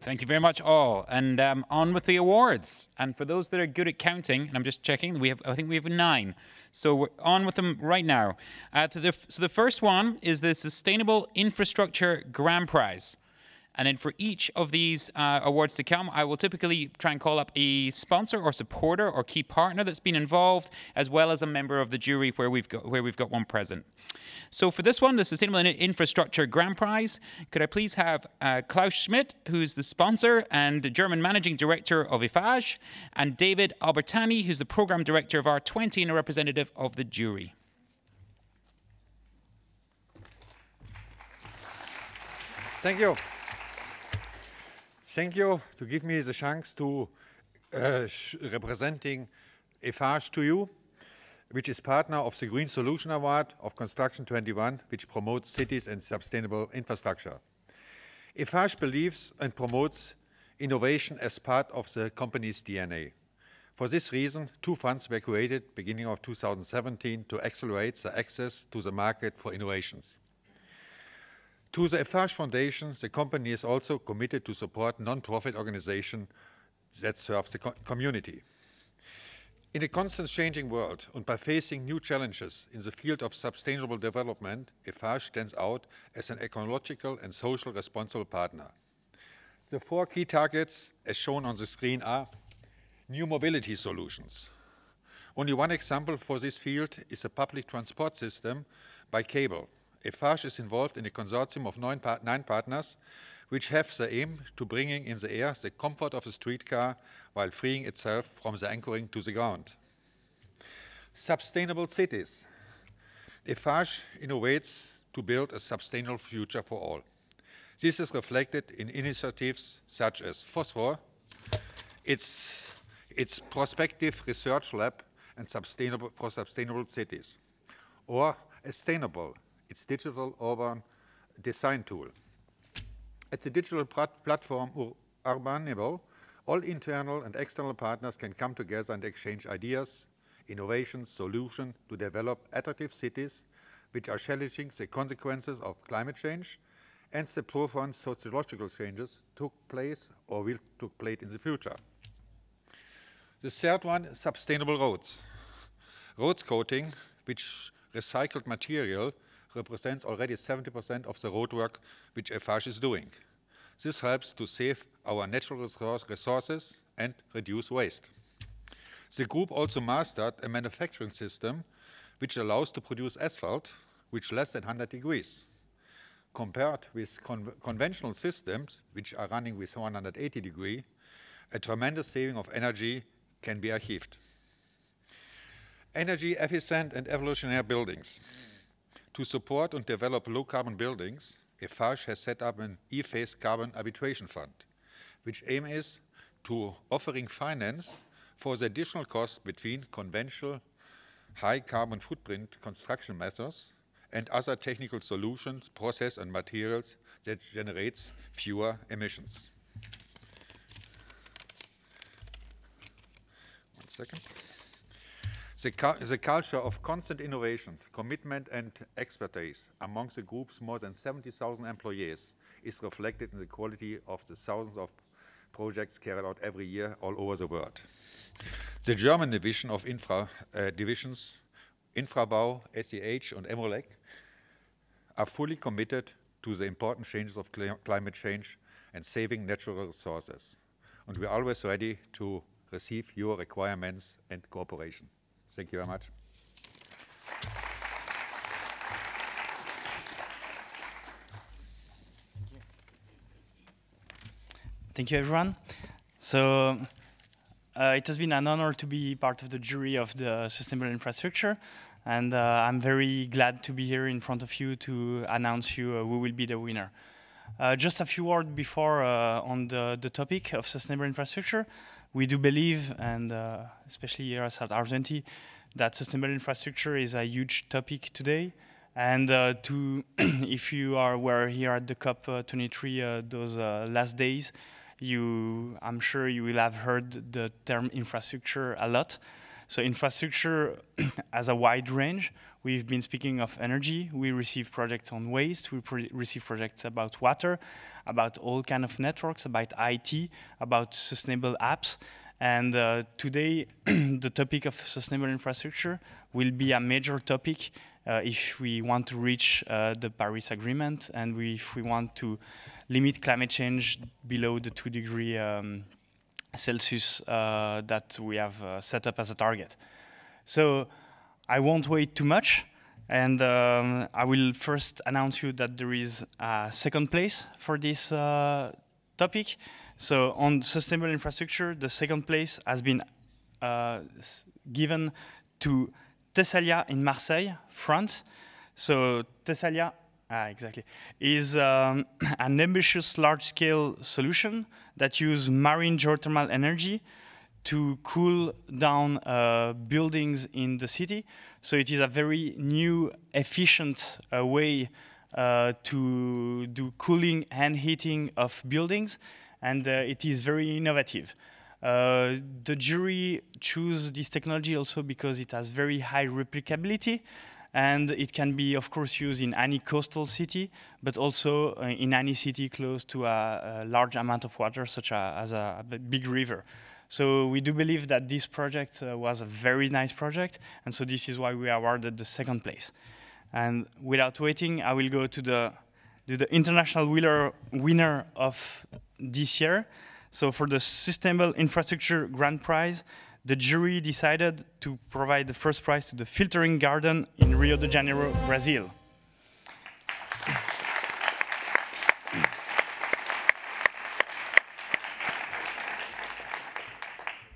Thank you very much, all. And on with the awards. And for those that are good at counting, and I'm just checking, I think we have 9. So we're on with them right now. So the first one is the Sustainable Infrastructure Grand Prize. And then for each of these awards to come, I will typically try and call up a sponsor or supporter or key partner that's been involved, as well as a member of the jury where we've got one present. So for this one, the Sustainable Infrastructure Grand Prize, could I please have Klaus Schmidt, who's the sponsor and the German Managing Director of Eiffage, and David Albertani, who's the Program Director of R20 and a representative of the jury. Thank you. Thank you to give me the chance to representing Eiffage to you, which is partner of the Green Solution Award of Construction 21, which promotes cities and sustainable infrastructure. Eiffage believes and promotes innovation as part of the company's DNA. For this reason, 2 funds were created beginning of 2017 to accelerate the access to the market for innovations. To the Eiffage Foundation, the company is also committed to support non-profit organizations that serve the community. In a constantly changing world and by facing new challenges in the field of sustainable development, Eiffage stands out as an ecological and social responsible partner. The 4 key targets, as shown on the screen, are new mobility solutions. Only one example for this field is a public transport system by cable. Eiffage is involved in a consortium of 9 partners, which have the aim to bringing in the air the comfort of a streetcar while freeing itself from the anchoring to the ground. Sustainable cities. Eiffage innovates to build a sustainable future for all. This is reflected in initiatives such as Phosphor, its prospective research lab and for sustainable cities, or Sustainable, its digital urban design tool. At the digital platform Urbanable, all internal and external partners can come together and exchange ideas, innovations, solutions to develop attractive cities which are challenging the consequences of climate change and the profound sociological changes took place or will take place in the future. The third one, sustainable roads. Roads coating, which recycled material represents already 70% of the roadwork which Eiffage is doing. This helps to save our natural resources and reduce waste. The group also mastered a manufacturing system which allows to produce asphalt which less than 100 degrees. Compared with conventional systems which are running with 180 degrees, a tremendous saving of energy can be achieved. Energy efficient and evolutionary buildings. To support and develop low-carbon buildings, Eiffage has set up an E-phase carbon arbitration fund, which aim is to offering finance for the additional cost between conventional high carbon footprint construction methods and other technical solutions, process and materials that generates fewer emissions. One second. The culture of constant innovation, commitment and expertise among the group's more than 70,000 employees is reflected in the quality of the thousands of projects carried out every year all over the world. The German division of divisions, Infrabau, SEH and Emolec, are fully committed to the important changes of climate change and saving natural resources. And we are always ready to receive your requirements and cooperation. Thank you very much. Thank you, everyone. So it has been an honor to be part of the jury of the Sustainable Infrastructure, and I'm very glad to be here in front of you to announce you who will be the winner. Just a few words before on the topic of sustainable infrastructure. We do believe, and especially here at R20, that sustainable infrastructure is a huge topic today. And if you were here at the COP23 those last days, I'm sure you will have heard the term infrastructure a lot. So infrastructure has a wide range. We've been speaking of energy. We receive projects on waste. We receive projects about water, about all kind of networks, about IT, about sustainable apps. And today, the topic of sustainable infrastructure will be a major topic if we want to reach the Paris Agreement and if we want to limit climate change below the 2 degrees Celsius that we have set up as a target. So I won't wait too much, and I will first announce you that there is a second place for this topic. So on sustainable infrastructure, the second place has been given to Thessalia in Marseille, France. So Thessalia, exactly, is an ambitious large-scale solution that uses marine geothermal energy to cool down buildings in the city. So it is a very new, efficient way to do cooling and heating of buildings, and it is very innovative. The jury chose this technology also because it has very high replicability, and it can be, of course, used in any coastal city, but also in any city close to a large amount of water, such as a big river. So we do believe that this project was a very nice project, and so this is why we awarded the second place. And without waiting, I will go to the international winner of this year. So for the Sustainable Infrastructure Grand Prize, the jury decided to provide the first prize to the Filtering Garden in Rio de Janeiro, Brazil.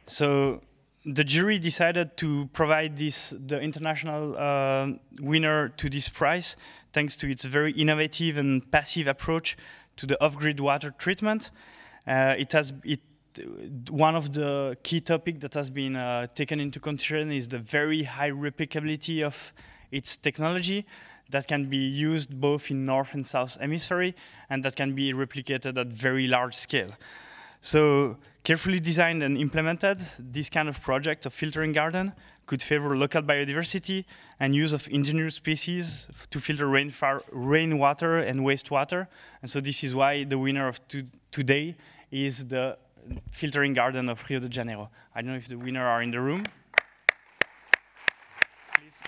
So the jury decided to provide the international winner to this prize thanks to its very innovative and passive approach to the off-grid water treatment. One of the key topics that has been taken into consideration is the very high replicability of its technology that can be used both in North and South Hemisphere, and that can be replicated at very large scale. So carefully designed and implemented, this kind of project of filtering garden could favor local biodiversity and use of engineered species to filter rainwater and wastewater. And so this is why the winner of today is the Filtering Garden of Rio de Janeiro. I don't know if the winner are in the room. Please.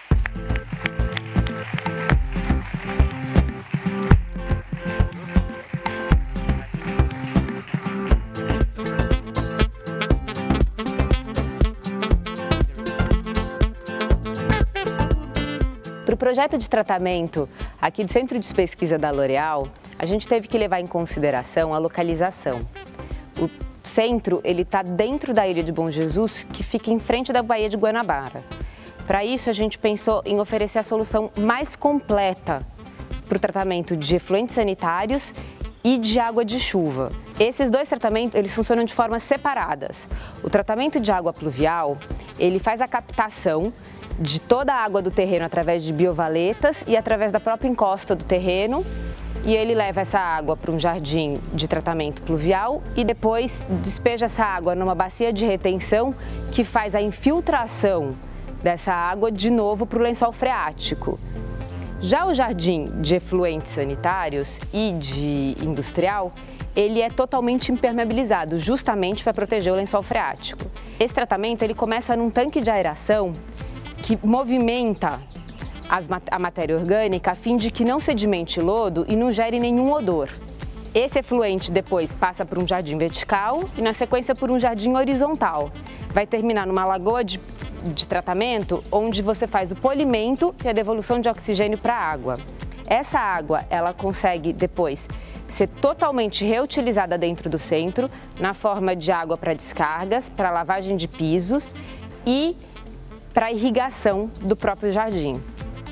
Para o projeto de tratamento aqui do Centro de Pesquisa da L'Oréal, a gente teve que levar em consideração a localização. O centro está dentro da ilha de Bom Jesus, que fica em frente da Baía de Guanabara. Para isso, a gente pensou em oferecer a solução mais completa para o tratamento de efluentes sanitários e de água de chuva. Esses dois tratamentos, eles funcionam de formas separadas. O tratamento de água pluvial, ele faz a captação de toda a água do terreno através de biovaletas e através da própria encosta do terreno, e ele leva essa água para um jardim de tratamento pluvial e depois despeja essa água numa bacia de retenção que faz a infiltração dessa água de novo para o lençol freático. Já o jardim de efluentes sanitários e de industrial, ele é totalmente impermeabilizado, justamente para proteger o lençol freático. Esse tratamento ele começa num tanque de aeração que movimenta a matéria orgânica a fim de que não sedimente lodo e não gere nenhum odor. Esse efluente depois passa por um jardim vertical e na sequência por um jardim horizontal. Vai terminar numa lagoa de tratamento onde você faz o polimento e a devolução de oxigênio para a água. Essa água ela consegue depois ser totalmente reutilizada dentro do centro na forma de água para descargas, para lavagem de pisos e para irrigação do próprio jardim.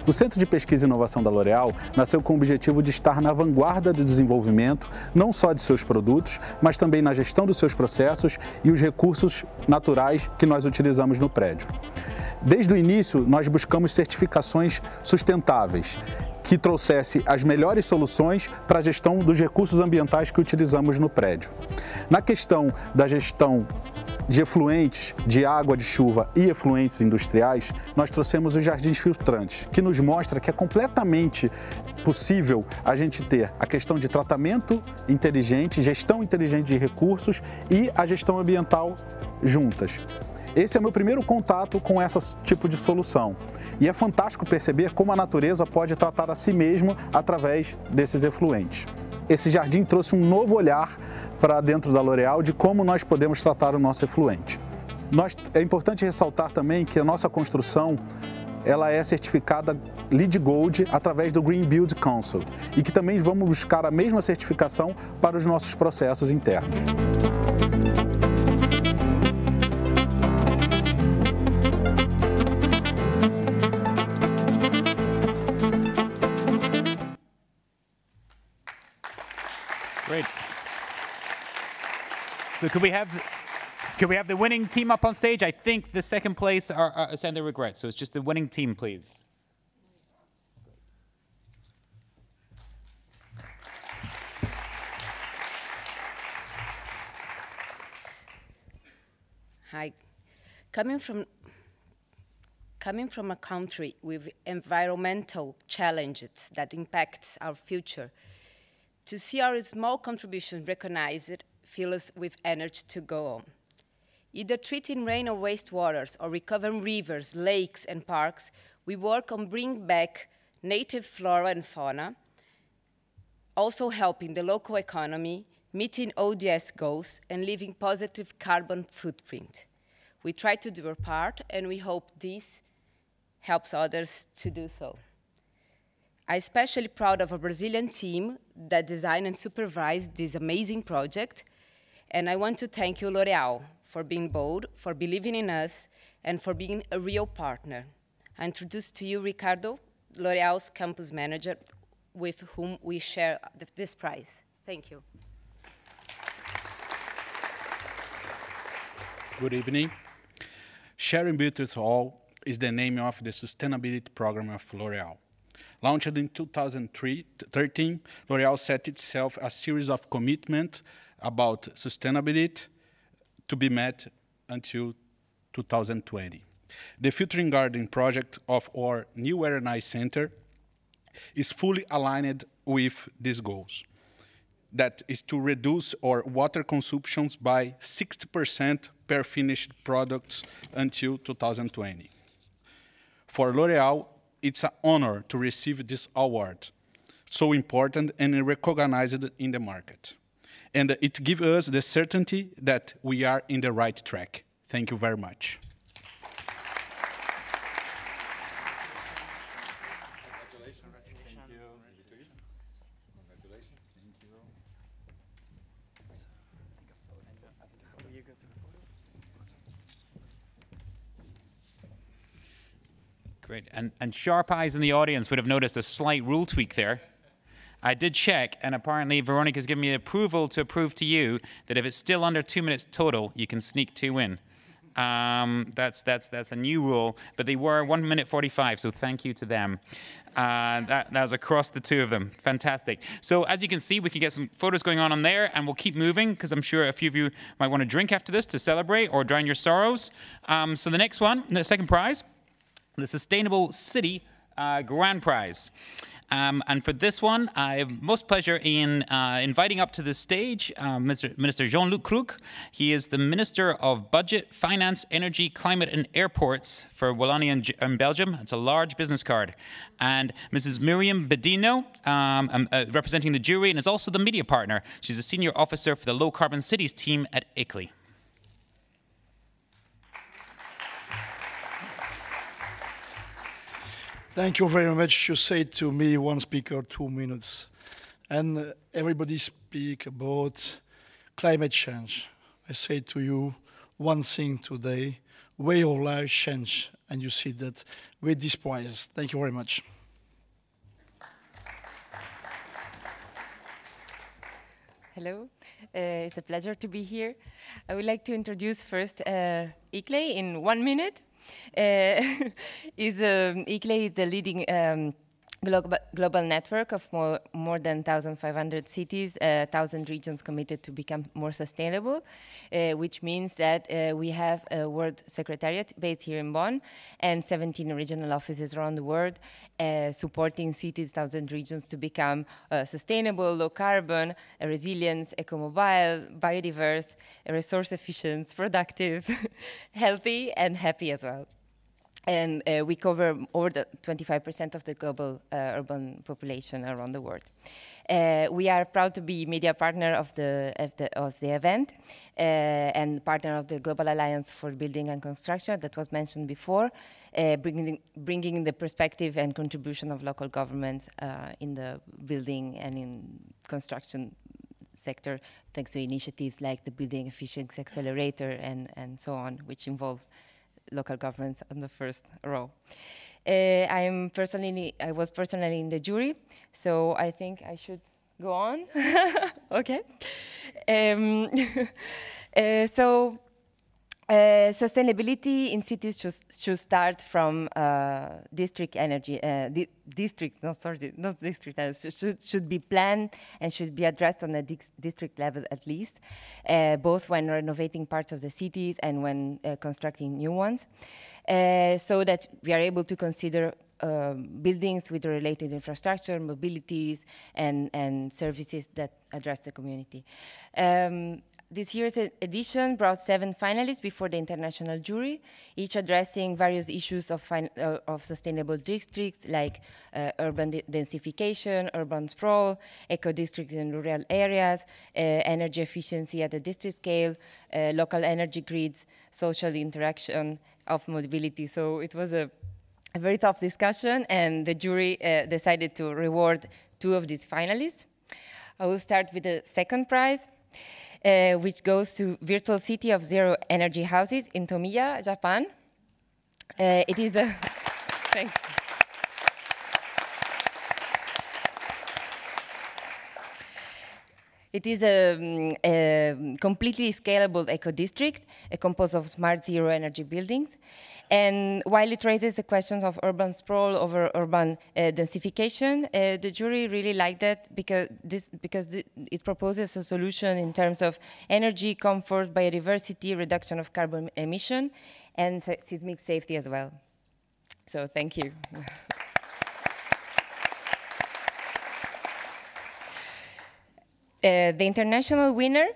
O Centro de Pesquisa e Inovação da L'Oréal nasceu com o objetivo de estar na vanguarda do desenvolvimento, não só de seus produtos, mas também na gestão dos seus processos e os recursos naturais que nós utilizamos no prédio. Desde o início, nós buscamos certificações sustentáveis, que trouxesse as melhores soluções para a gestão dos recursos ambientais que utilizamos no prédio. Na questão da gestão de efluentes de água de chuva e efluentes industriais, nós trouxemos os jardins filtrantes, que nos mostra que é completamente possível a gente ter a questão de tratamento inteligente, gestão inteligente de recursos e a gestão ambiental juntas. Esse é o meu primeiro contato com esse tipo de solução. E é fantástico perceber como a natureza pode tratar a si mesma através desses efluentes. Esse jardim trouxe um novo olhar para dentro da L'Oréal de como nós podemos tratar o nosso efluente. É importante ressaltar também que a nossa construção ela é certificada LEED Gold através do Green Build Council e que também vamos buscar a mesma certificação para os nossos processos internos. Great. So could we have the winning team up on stage? I think the second place are send their regrets. So it's just the winning team, please. Hi. Coming from a country with environmental challenges that impacts our future, to see our small contribution recognized fills us with energy to go on. Either treating rain or wastewaters or recovering rivers, lakes, and parks, we work on bringing back native flora and fauna, also helping the local economy, meeting ODS goals, and leaving positive carbon footprint. We try to do our part, and we hope this helps others to do so. I'm especially proud of our Brazilian team that designed and supervised this amazing project, and I want to thank you, L'Oréal, for being bold, for believing in us, and for being a real partner. I introduce to you Ricardo, L'Oréal's campus manager, with whom we share this prize. Thank you. Good evening. Sharing Beauty with All is the name of the sustainability program of L'Oréal. Launched in 2013, L'Oréal set itself a series of commitments about sustainability to be met until 2020. The Filtering Garden project of our new R&I center is fully aligned with these goals. That is to reduce our water consumptions by 60% per finished products until 2020. For L'Oréal, it's an honor to receive this award, so important and recognized in the market. And it gives us the certainty that we are in the right track. Thank you very much. Great. And sharp eyes in the audience would have noticed a slight rule tweak there. I did check, and apparently Veronica's given me approval to approve to you that if it's still under 2 minutes total, you can sneak 2 in. That's a new rule, but they were 1 minute 45, so thank you to them. That was across the two of them. Fantastic. So as you can see, we can get some photos going on there, and we'll keep moving, because I'm sure a few of you might want to drink after this to celebrate or drown your sorrows. So the next one, the second prize, the Sustainable City Grand Prize. And for this one, I have most pleasure in inviting up to the stage Minister Jean-Luc Krug. He is the Minister of Budget, Finance, Energy, Climate and Airports for Wallonia and Belgium. It's a large business card. And Mrs. Miriam Bedino, representing the jury, and is also the media partner. She's a senior officer for the Low Carbon Cities team at ICLEI. Thank you very much. You said to me, one speaker, 2 minutes. And everybody speak about climate change. I say to you one thing today, way of life change. And you see that with this prize. Thank you very much. Hello, it's a pleasure to be here. I would like to introduce first ICLEI in 1 minute. ICLEI is the leading global network of more than 1,500 cities, 1,000 regions committed to become more sustainable, which means that we have a World Secretariat based here in Bonn and 17 regional offices around the world supporting cities, 1,000 regions to become sustainable, low carbon, resilient, eco-mobile, biodiverse, resource efficient, productive, healthy, and happy as well. And we cover over 25% of the global urban population around the world. We are proud to be media partner of the event and partner of the Global Alliance for Building and Construction that was mentioned before, bringing the perspective and contribution of local governments in the building and in construction sector, thanks to initiatives like the Building Efficiency Accelerator and so on, which involves local governments on the first row. I was personally in the jury, so I think I should go on. Okay. Sustainability in cities should start from district energy. Should be planned and should be addressed on a district level at least, both when renovating parts of the cities and when constructing new ones, so that we are able to consider buildings with related infrastructure, mobilities, and services that address the community. This year's edition brought 7 finalists before the international jury, each addressing various issues of sustainable districts like urban densification, urban sprawl, eco-districts in rural areas, energy efficiency at the district scale, local energy grids, social interaction of mobility. So it was a very tough discussion, and the jury decided to reward 2 of these finalists. I will start with the second prize, which goes to Virtual City of Zero Energy Houses in Tomiya, Japan. It is a thanks. It is a completely scalable eco-district composed of smart zero energy buildings. And while it raises the questions of urban sprawl over urban densification, the jury really liked that because it proposes a solution in terms of energy, comfort, biodiversity, reduction of carbon emission, and seismic safety as well. So thank you. The international winner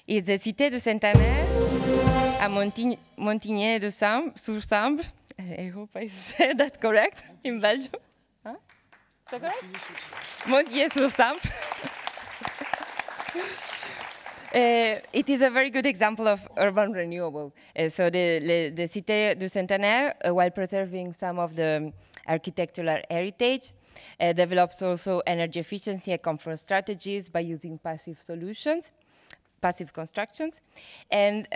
is the Cité du Centenaire à Montigny-sur-Sambre. I hope I said that correct, in Belgium. Huh? Is that correct? Montigny-sur-Sambre. It is a very good example of urban renewable. So the Cité du Centenaire, while preserving some of the architectural heritage, develops also energy efficiency and comfort strategies by using passive solutions, passive constructions. And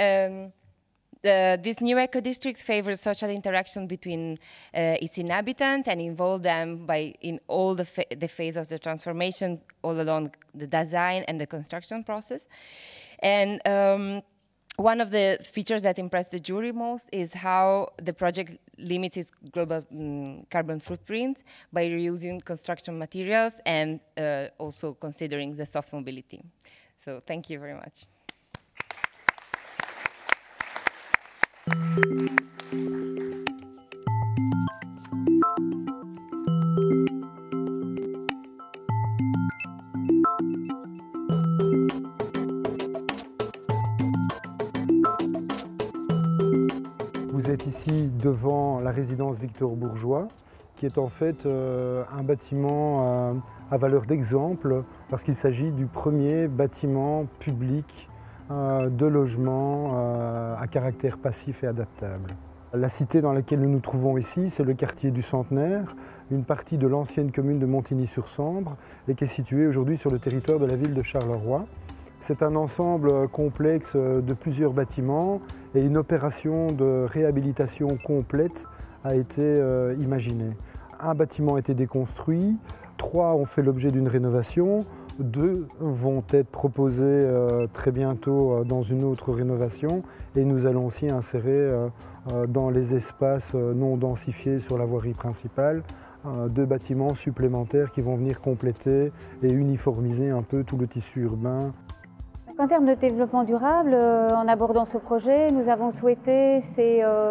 this new eco-district favors social interaction between its inhabitants and involve them in all the phase of the transformation, all along the design and the construction process. And one of the features that impressed the jury most is how the project limits its global carbon footprint by reusing construction materials and also considering the soft mobility. So thank you very much. Vous êtes ici devant la résidence Victor Bourgeois, qui est en fait un bâtiment à valeur d'exemple, parce qu'il s'agit du premier bâtiment public de logement à caractère passif et adaptable. La cité dans laquelle nous nous trouvons ici, c'est le quartier du Centenaire, une partie de l'ancienne commune de Montigny-sur-Sambre, et qui est située aujourd'hui sur le territoire de la ville de Charleroi. C'est un ensemble complexe de plusieurs bâtiments et une opération de réhabilitation complète a été imaginée. Un bâtiment a été déconstruit, 3 ont fait l'objet d'une rénovation. 2 vont être proposés très bientôt dans une autre rénovation et nous allons aussi insérer dans les espaces non densifiés sur la voirie principale 2 bâtiments supplémentaires qui vont venir compléter et uniformiser un peu tout le tissu urbain. En termes de développement durable, en abordant ce projet, nous avons souhaité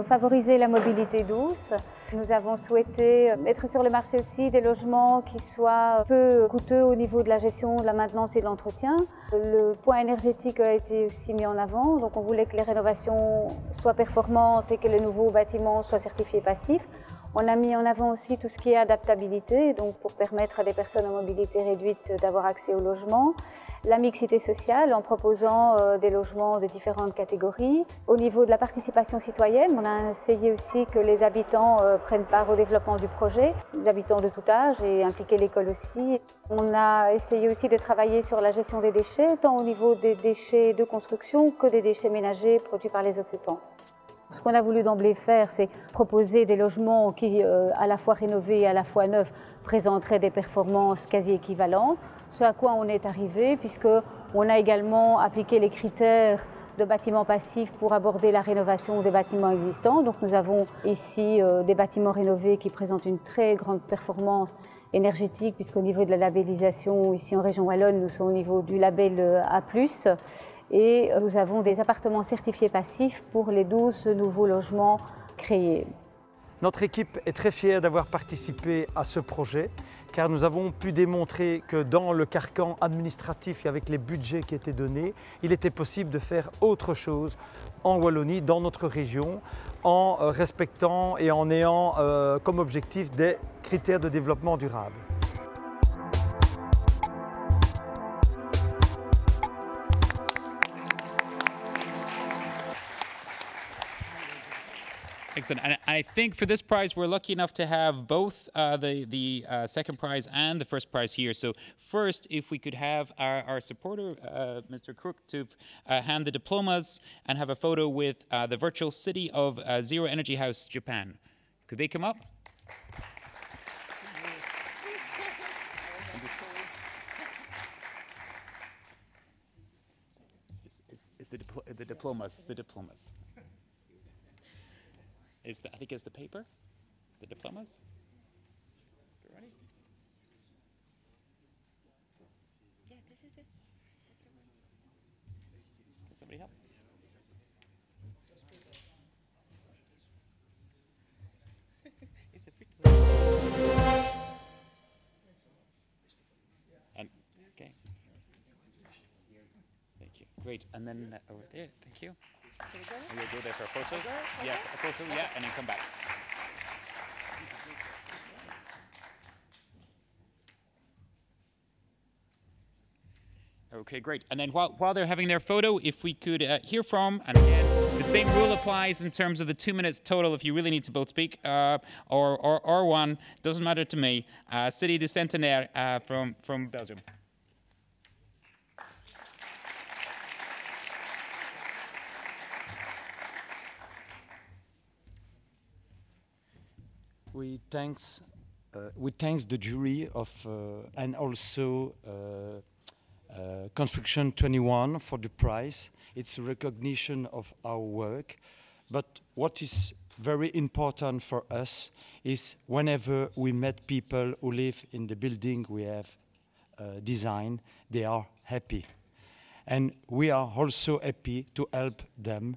favoriser la mobilité douce. Nous avons souhaité mettre sur le marché aussi des logements qui soient peu coûteux au niveau de la gestion, de la maintenance et de l'entretien. Le point énergétique a été aussi mis en avant, donc on voulait que les rénovations soient performantes et que les nouveaux bâtiments soient certifiés passifs. On a mis en avant aussi tout ce qui est adaptabilité, donc pour permettre à des personnes à mobilité réduite d'avoir accès au logement. La mixité sociale en proposant des logements de différentes catégories. Au niveau de la participation citoyenne, on a essayé aussi que les habitants prennent part au développement du projet, les habitants de tout âge et impliquer l'école aussi. On a essayé aussi de travailler sur la gestion des déchets, tant au niveau des déchets de construction que des déchets ménagers produits par les occupants. Ce qu'on a voulu d'emblée faire, c'est proposer des logements qui, à la fois rénovés et à la fois neufs, présenteraient des performances quasi équivalentes. Ce à quoi on est arrivé, puisqu'on a également appliqué les critères de bâtiments passifs pour aborder la rénovation des bâtiments existants. Donc nous avons ici des bâtiments rénovés qui présentent une très grande performance énergétique, puisqu'au niveau de la labellisation, ici en région Wallonne, nous sommes au niveau du label A+. Et nous avons des appartements certifiés passifs pour les 12 nouveaux logements créés. Notre équipe est très fière d'avoir participé à ce projet, car nous avons pu démontrer que dans le carcan administratif et avec les budgets qui étaient donnés, il était possible de faire autre chose en Wallonie, dans notre région, en respectant et en ayant comme objectif des critères de développement durable. Excellent. And I think for this prize, we're lucky enough to have both the second prize and the first prize here. So first, if we could have our supporter, Mr. Crook, to hand the diplomas and have a photo with the virtual city of Zero Energy House, Japan. Could they come up? It's the diplomas. I think it's the paper, the diplomas. You ready? Yeah, this is it. Can somebody help? It's a picture. And okay. Thank you. Great. And then over there. Thank you. We'll go there for a photo. Yeah, a photo, yeah, and then come back. Okay, great. And then while they're having their photo, if we could hear from, and again, the same rule applies in terms of the 2 minutes total if you really need to both speak, or one, doesn't matter to me. City de Centenaire from Belgium. We thanks the jury of and also Construction 21 for the prize. It's a recognition of our work. But what is very important for us is whenever we met people who live in the building we have designed, they are happy. And we are also happy to help them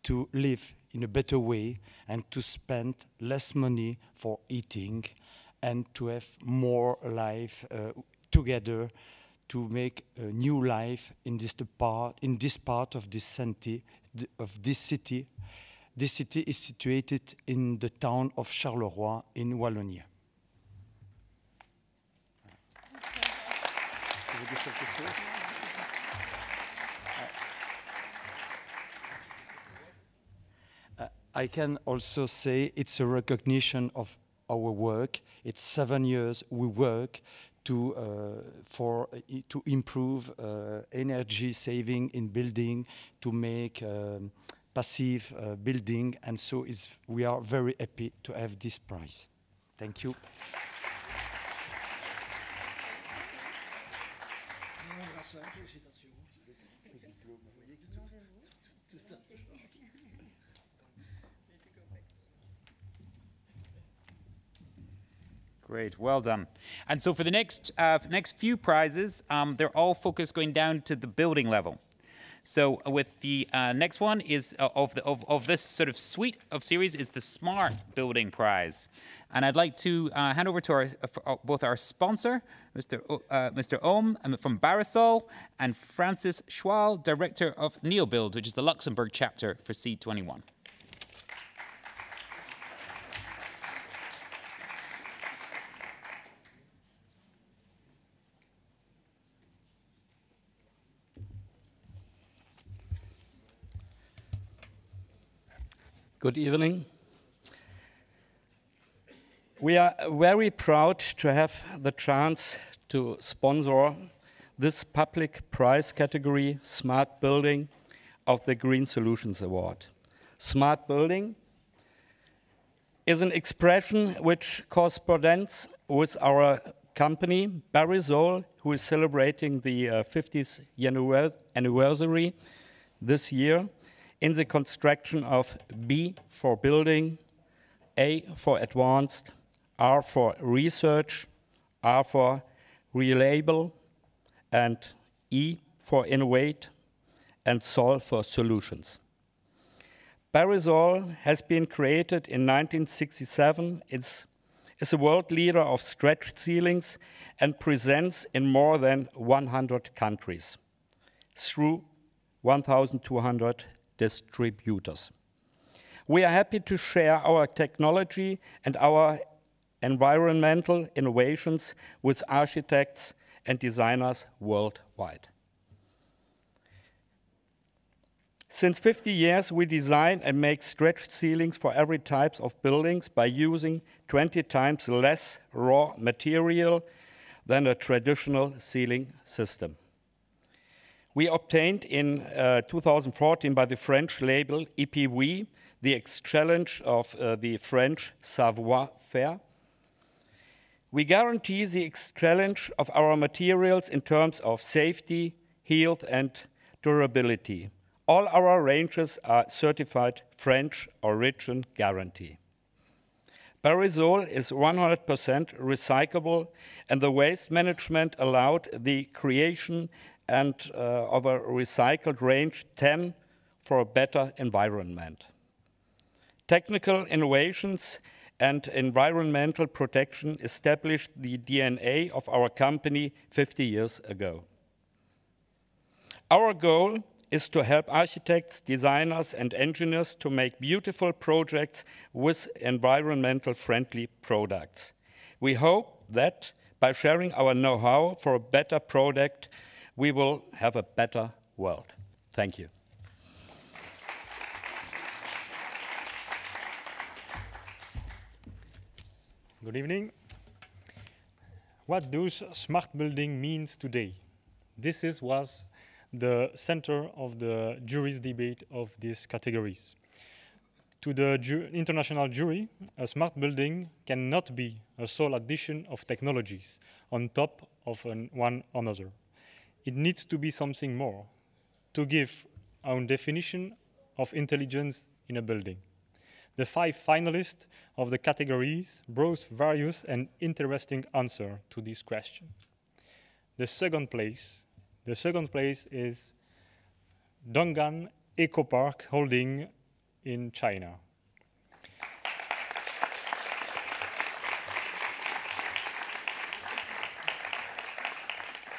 to live in a better way and to spend less money for eating and to have more life together to make a new life in this part of this city. This city is situated in the town of Charleroi in Wallonia. I can also say it's a recognition of our work. It's 7 years we work to improve energy saving in building, to make passive building, and so we are very happy to have this prize. Thank you. Great, well done. And so for the next few prizes, they're all focused going down to the building level. So with the next one is of this sort of suite of series is the Smart Building Prize, and I'd like to hand over to both our sponsor, Mr. Ohm from Barisol, and Francis Schwal, Director of NeoBuild, which is the Luxembourg chapter for C21. Good evening. We are very proud to have the chance to sponsor this public prize category, Smart Building, of the Green Solutions Award. Smart Building is an expression which corresponds with our company, Barisol, who is celebrating the 50th anniversary this year, in the construction of B for building, A for advanced, R for research, R for reliable, and E for innovate, and SOL for solutions. Barisol has been created in 1967. It's a world leader of stretched ceilings and presents in more than 100 countries through 1,200 distributors. We are happy to share our technology and our environmental innovations with architects and designers worldwide. Since 50 years, we design and make stretched ceilings for every type of buildings by using 20 times less raw material than a traditional ceiling system. We obtained in 2014 by the French label EPV the exchange of the French savoir-faire. We guarantee the exchange of our materials in terms of safety, health, and durability. All our ranges are certified French origin guarantee. Barisol is 100% recyclable, and the waste management allowed the creation and of a recycled range 10 for a better environment. Technical innovations and environmental protection established the DNA of our company 50 years ago. Our goal is to help architects, designers, and engineers to make beautiful projects with environmental friendly products. We hope that by sharing our know-how for a better product, we will have a better world. Thank you. Good evening. What does smart building mean today? This was the center of the jury's debate of these categories. To the international jury, a smart building cannot be a sole addition of technologies on top of one another. It needs to be something more, to give our definition of intelligence in a building. The 5 finalists of the categories brought various and interesting answers to this question. The second place is Donggan Eco Park Holding in China.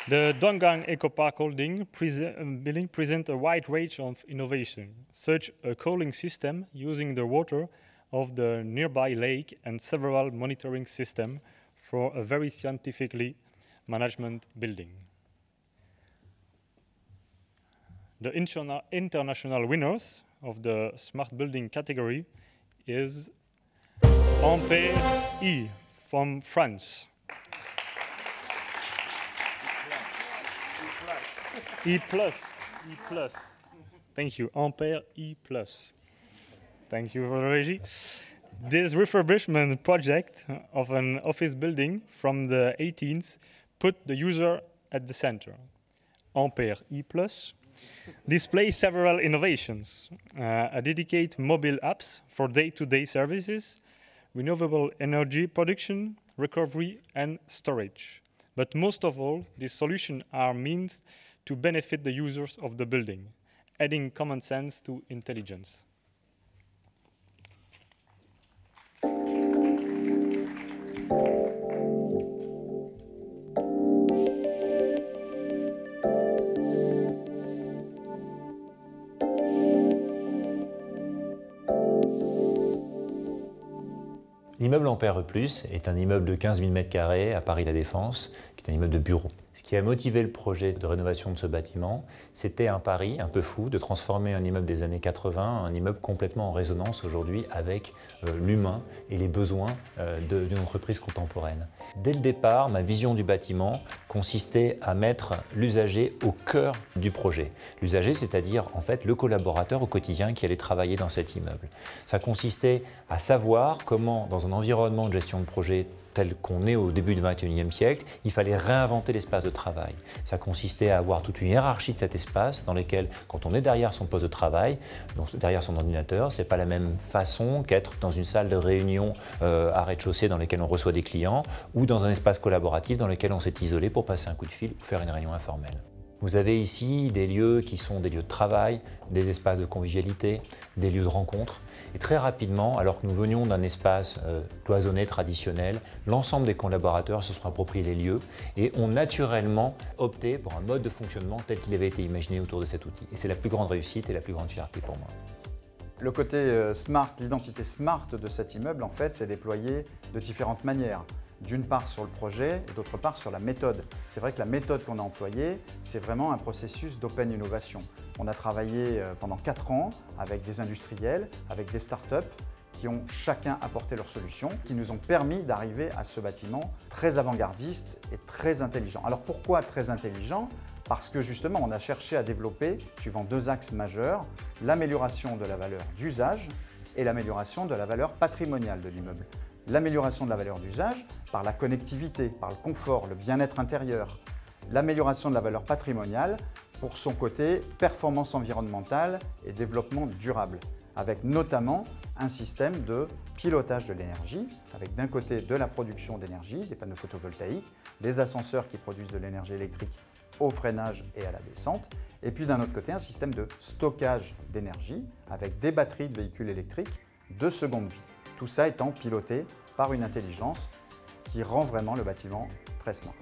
The Donggan Eco Park Holding building presents a wide range of innovation, such a cooling system using the water of the nearby lake and several monitoring systems for a very scientifically management building. The international winners of the smart building category is Ampere E from France. E plus. Thank you, Ampere E plus. Thank you for the regie. This refurbishment project of an office building from the 18th put the user at the center. Ampere E+, displays several innovations. A dedicated mobile apps for day-to-day services, renewable energy production, recovery, and storage. But most of all, these solutions are means to benefit the users of the building, adding common sense to intelligence. L'immeuble Ampere E+, est un immeuble de 15 000 m² à Paris-La Défense, qui est un immeuble de bureau. Ce qui a motivé le projet de rénovation de ce bâtiment, c'était un pari un peu fou de transformer un immeuble des années 80 en un immeuble complètement en résonance aujourd'hui avec l'humain et les besoins d'une entreprise contemporaine. Dès le départ, ma vision du bâtiment consistait à mettre l'usager au cœur du projet. L'usager, c'est-à-dire en fait le collaborateur au quotidien qui allait travailler dans cet immeuble. Ça consistait à savoir comment, dans un environnement de gestion de projet tel qu'on est au début du XXIe siècle, il fallait réinventer l'espace de travail. Ça consistait à avoir toute une hiérarchie de cet espace dans lequel, quand on est derrière son poste de travail, donc derrière son ordinateur, c'est pas la même façon qu'être dans une salle de réunion à rez-de-chaussée dans laquelle on reçoit des clients ou dans un espace collaboratif dans lequel on s'est isolé pour passer un coup de fil ou faire une réunion informelle. Vous avez ici des lieux qui sont des lieux de travail, des espaces de convivialité, des lieux de rencontre. Et très rapidement, alors que nous venions d'un espace cloisonné traditionnel, l'ensemble des collaborateurs se sont appropriés les lieux et ont naturellement opté pour un mode de fonctionnement tel qu'il avait été imaginé autour de cet outil. Et c'est la plus grande réussite et la plus grande fierté pour moi. Le côté smart, l'identité smart de cet immeuble, en fait, c'est déployé de différentes manières. D'une part sur le projet et d'autre part sur la méthode. C'est vrai que la méthode qu'on a employée, c'est vraiment un processus d'open innovation. On a travaillé pendant 4 ans avec des industriels, avec des startups qui ont chacun apporté leurs solutions, qui nous ont permis d'arriver à ce bâtiment très avant-gardiste et très intelligent. Alors pourquoi très intelligent ? Parce que justement, on a cherché à développer, suivant 2 axes majeurs, l'amélioration de la valeur d'usage et l'amélioration de la valeur patrimoniale de l'immeuble. L'amélioration de la valeur d'usage par la connectivité, par le confort, le bien-être intérieur. L'amélioration de la valeur patrimoniale pour son côté performance environnementale et développement durable, avec notamment un système de pilotage de l'énergie, avec d'un côté de la production d'énergie, des panneaux photovoltaïques, des ascenseurs qui produisent de l'énergie électrique au freinage et à la descente, et puis d'un autre côté un système de stockage d'énergie avec des batteries de véhicules électriques de seconde vie. Tout ça étant piloté par une intelligence qui rend vraiment le bâtiment très smart.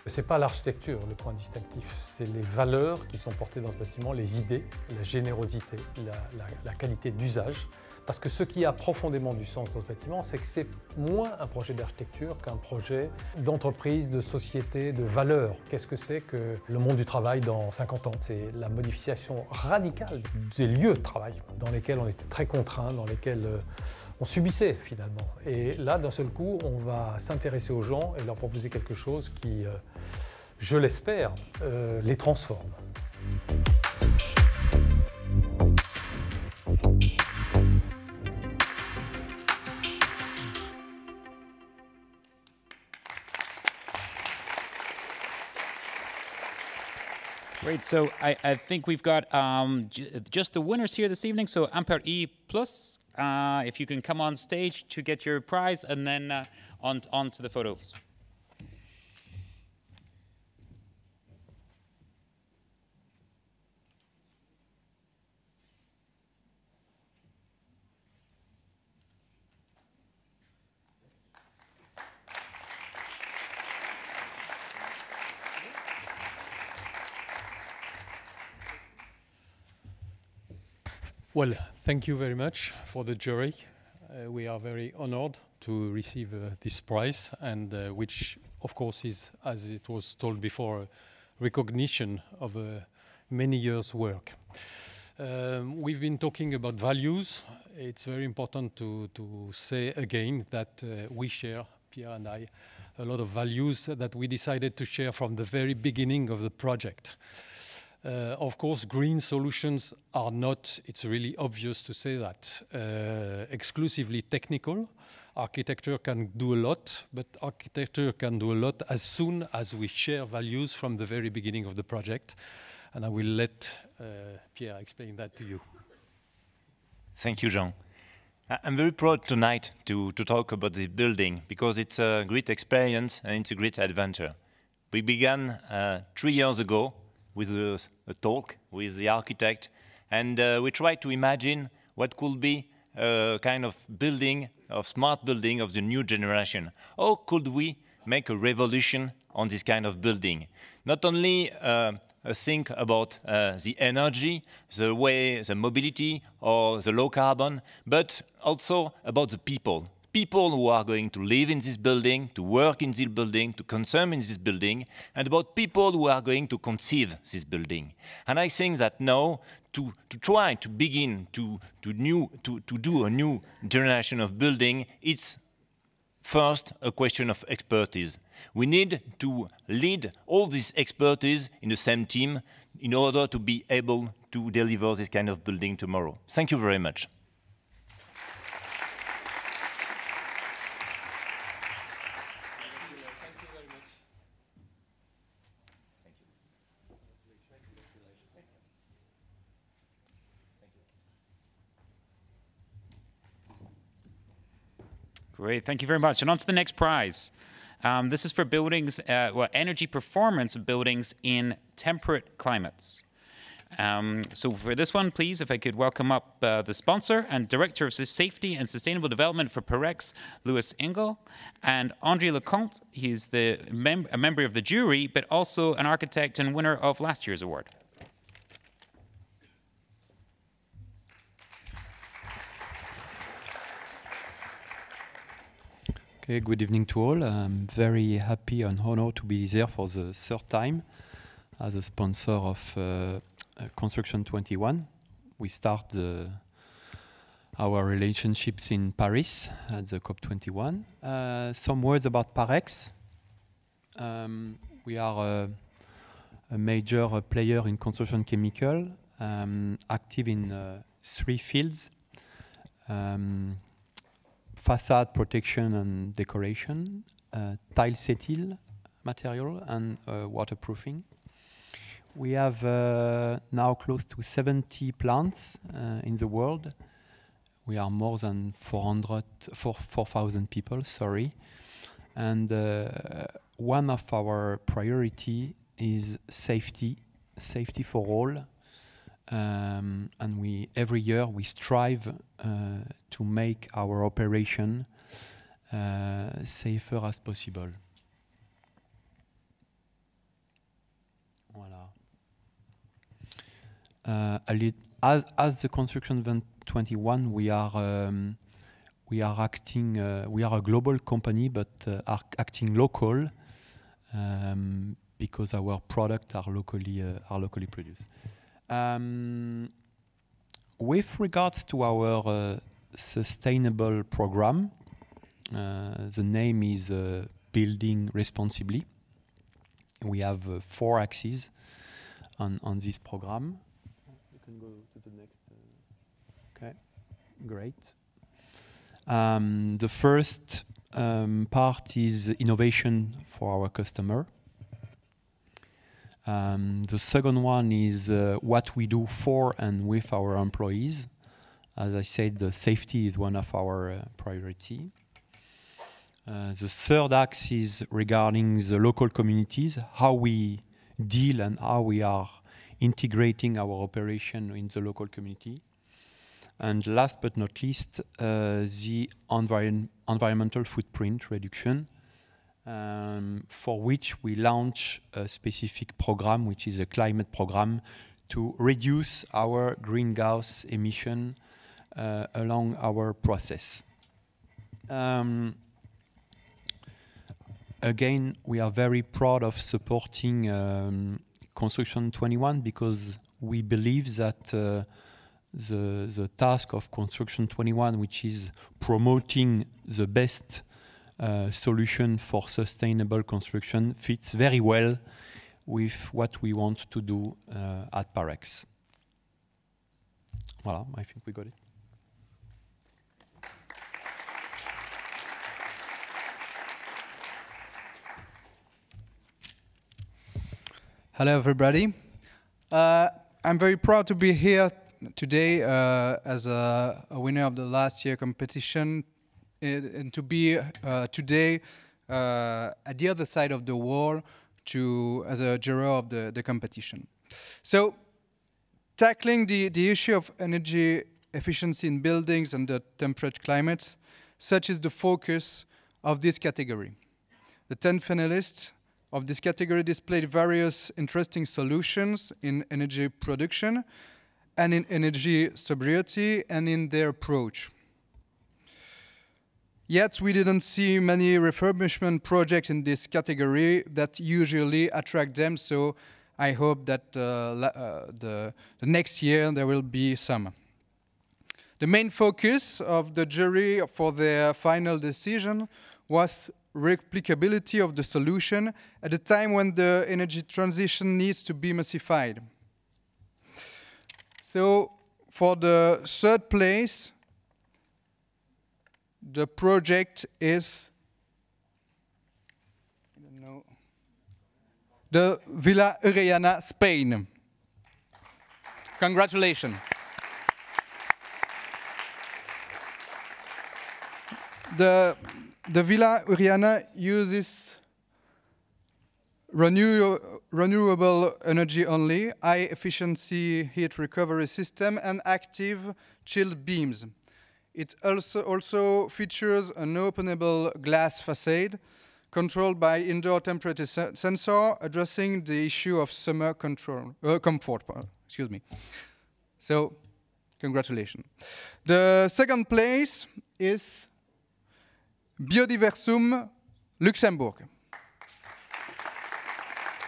Ce n'est pas l'architecture le point distinctif, c'est les valeurs qui sont portées dans ce bâtiment, les idées, la générosité, la qualité d'usage. Parce que ce qui a profondément du sens dans ce bâtiment, c'est que c'est moins un projet d'architecture qu'un projet d'entreprise, de société, de valeurs. Qu'est-ce que c'est que le monde du travail dans 50 ans? C'est la modification radicale des lieux de travail dans lesquels on était très contraints, dans lesquels on subissait finalement. Et là, d'un seul coup, on va s'intéresser aux gens et leur proposer quelque chose qui, je l'espère, les transforme. Great. So I think we've got just the winners here this evening. So Ampere E+, if you can come on stage to get your prize, and then on to the photos. Well, thank you very much for the jury. We are very honored to receive this prize, and which, of course, is, as it was told before, a recognition of many years' work. We've been talking about values. It's very important to say again that we share, Pierre and I, a lot of values that we decided to share from the very beginning of the project. Of course, green solutions are not, it's really obvious to say that, exclusively technical. Architecture can do a lot, but architecture can do a lot as soon as we share values from the very beginning of the project. And I will let Pierre explain that to you. Thank you, Jean. I'm very proud tonight to talk about this building because it's a great experience and it's a great adventure. We began 3 years ago with a talk with the architect, and we tried to imagine what could be a kind of building, of smart building of the new generation. How could we make a revolution on this kind of building? Not only think about the energy, the way, the mobility, or the low carbon, but also about the people. People who are going to live in this building, to work in this building, to consume in this building, and about people who are going to conceive this building. And I think that now, to try to begin to do a new generation of building, it's first a question of expertise. We need to lead all this expertise in the same team in order to be able to deliver this kind of building tomorrow. Thank you very much. Great, thank you very much. And on to the next prize. This is for buildings, energy performance of buildings in temperate climates. So for this one, please, if I could welcome up the sponsor and Director of Safety and Sustainable Development for Parex, Louis Engel, and André Lecomte. He's a member of the jury, but also an architect and winner of last year's award. Okay, good evening to all. I'm very happy and honored to be there for the third time as a sponsor of Construction 21. We start our relationships in Paris at the COP21. Some words about Parex. We are a major player in construction chemical, active in 3 fields. Facade protection and decoration, tile settle material, and waterproofing. We have now close to 70 plants in the world. We are more than 4,000 people, sorry. And one of our priority is safety for all. And every year we strive to make our operation safer as possible. Voilà. As the Construction 21, we are acting. We are a global company, but are acting local because our products are locally produced. With regards to our sustainable program, the name is Building Responsibly. We have 4 axes on this program. You can go to the next. Okay, great. The first part is innovation for our customer. The second one is what we do for and with our employees. As I said, the safety is one of our priority. The third axe is regarding the local communities, how we deal and how we are integrating our operation in the local community. And last but not least, the environmental footprint reduction, for which we launch a specific program, which is a climate program, to reduce our greenhouse emission along our process. Again, we are very proud of supporting Construction 21 because we believe that the task of Construction 21, which is promoting the best solution for sustainable construction, fits very well with what we want to do at Parex. Voilà, I think we got it. Hello, everybody. I'm very proud to be here today as a winner of the last year competition and to be today at the other side of the wall as a juror of the competition. So, tackling the issue of energy efficiency in buildings and the temperate climates, such is the focus of this category. The 10 finalists of this category displayed various interesting solutions in energy production and in energy sobriety and in their approach. Yet we didn't see many refurbishment projects in this category that usually attract them, so I hope that the next year there will be some. The main focus of the jury for their final decision was replicability of the solution at a time when the energy transition needs to be massified. So for the third place, the project is the Villa Urellana, Spain. Congratulations. The Villa Urellana uses renewable energy only, high efficiency heat recovery system, and active chilled beams. It also features an openable glass facade controlled by indoor temperature sensor, addressing the issue of summer comfort. Excuse me. So, congratulations. The second place is Biodiversum, Luxembourg.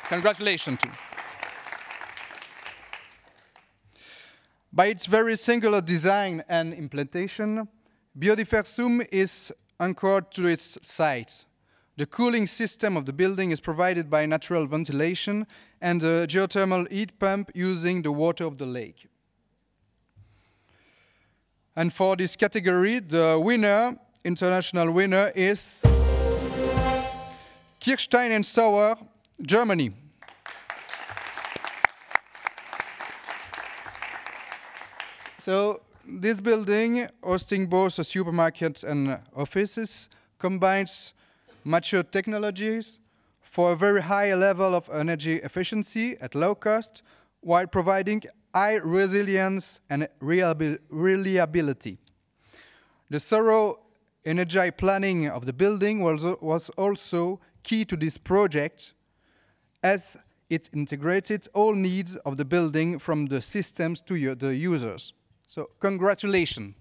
Congratulations too. By its very singular design and implementation, Biodiversum is anchored to its site. The cooling system of the building is provided by natural ventilation and a geothermal heat pump using the water of the lake. And for this category, the winner, international winner, is Kirstein & Sauer, Germany. So this building, hosting both a supermarket and offices, combines mature technologies for a very high level of energy efficiency at low cost, while providing high resilience and reliability. The thorough energy planning of the building was also key to this project, as it integrated all needs of the building from the systems to the users. So, congratulations.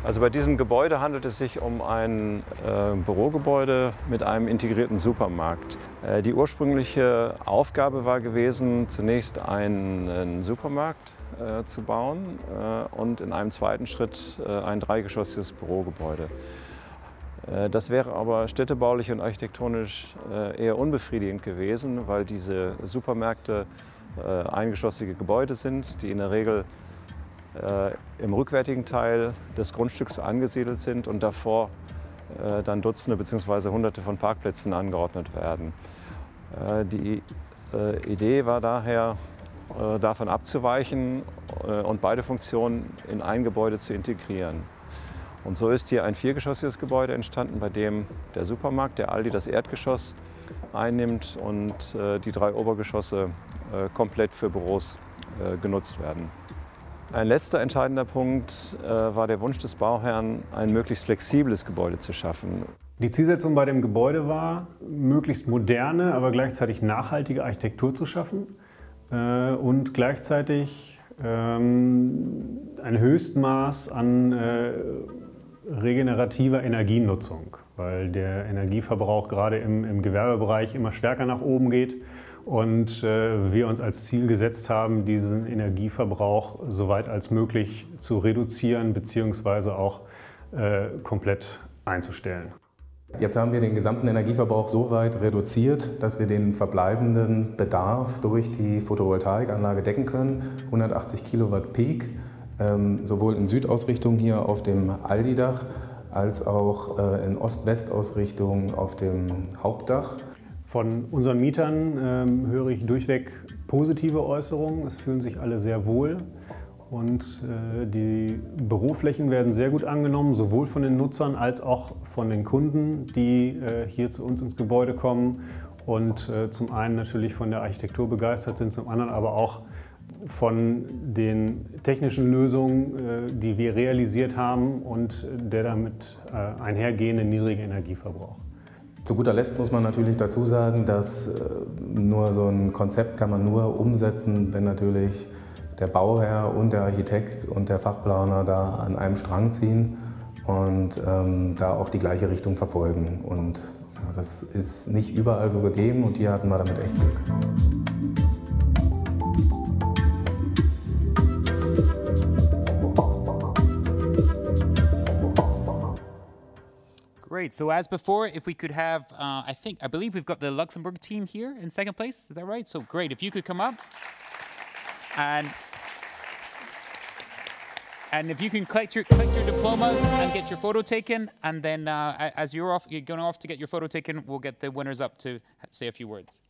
Also bei diesem Gebäude handelt es sich um ein Bürogebäude mit einem integrierten Supermarkt. Die ursprüngliche Aufgabe war gewesen, zunächst einen Supermarkt zu bauen und in einem zweiten Schritt ein dreigeschossiges Bürogebäude. Das wäre aber städtebaulich und architektonisch eher unbefriedigend gewesen, weil diese Supermärkte eingeschossige Gebäude sind, die in der Regel im rückwärtigen Teil des Grundstücks angesiedelt sind und davor dann Dutzende bzw. Hunderte von Parkplätzen angeordnet werden. Die Idee war daher, davon abzuweichen und beide Funktionen in ein Gebäude zu integrieren. Und so ist hier ein viergeschossiges Gebäude entstanden, bei dem der Supermarkt, der Aldi, das Erdgeschoss einnimmt und die drei Obergeschosse komplett für Büros genutzt werden. Ein letzter entscheidender Punkt war der Wunsch des Bauherrn, ein möglichst flexibles Gebäude zu schaffen. Die Zielsetzung bei dem Gebäude war, möglichst moderne, aber gleichzeitig nachhaltige Architektur zu schaffen und gleichzeitig ein Höchstmaß an regenerativer Energienutzung. weil der Energieverbrauch gerade im Gewerbebereich immer stärker nach oben geht und wir uns als Ziel gesetzt haben, diesen Energieverbrauch so weit als möglich zu reduzieren bzw. auch komplett einzustellen. Jetzt haben wir den gesamten Energieverbrauch so weit reduziert, dass wir den verbleibenden Bedarf durch die Photovoltaikanlage decken können. 180 Kilowatt Peak, sowohl in Südausrichtung hier auf dem Aldi-Dach als auch in Ost-West-Ausrichtung auf dem Hauptdach. Von unseren Mietern höre ich durchweg positive Äußerungen. Es fühlen sich alle sehr wohl. Und die Büroflächen werden sehr gut angenommen, sowohl von den Nutzern als auch von den Kunden, die hier zu uns ins Gebäude kommen und zum einen natürlich von der Architektur begeistert sind, zum anderen aber auch von den technischen Lösungen, die wir realisiert haben und der damit einhergehende niedrige Energieverbrauch. Zu guter Letzt muss man natürlich dazu sagen, dass nur so ein Konzept kann man nur umsetzen, wenn natürlich der Bauherr und der Architekt und der Fachplaner da an einem Strang ziehen und da auch die gleiche Richtung verfolgen. Und ja, das ist nicht überall so gegeben und hier hatten wir damit echt Glück. Great. So as before, if we could have, I believe we've got the Luxembourg team here in second place. Is that right? So great. If you could come up. And if you can collect your diplomas and get your photo taken, and then as you're going off to get your photo taken, we'll get the winners up to say a few words.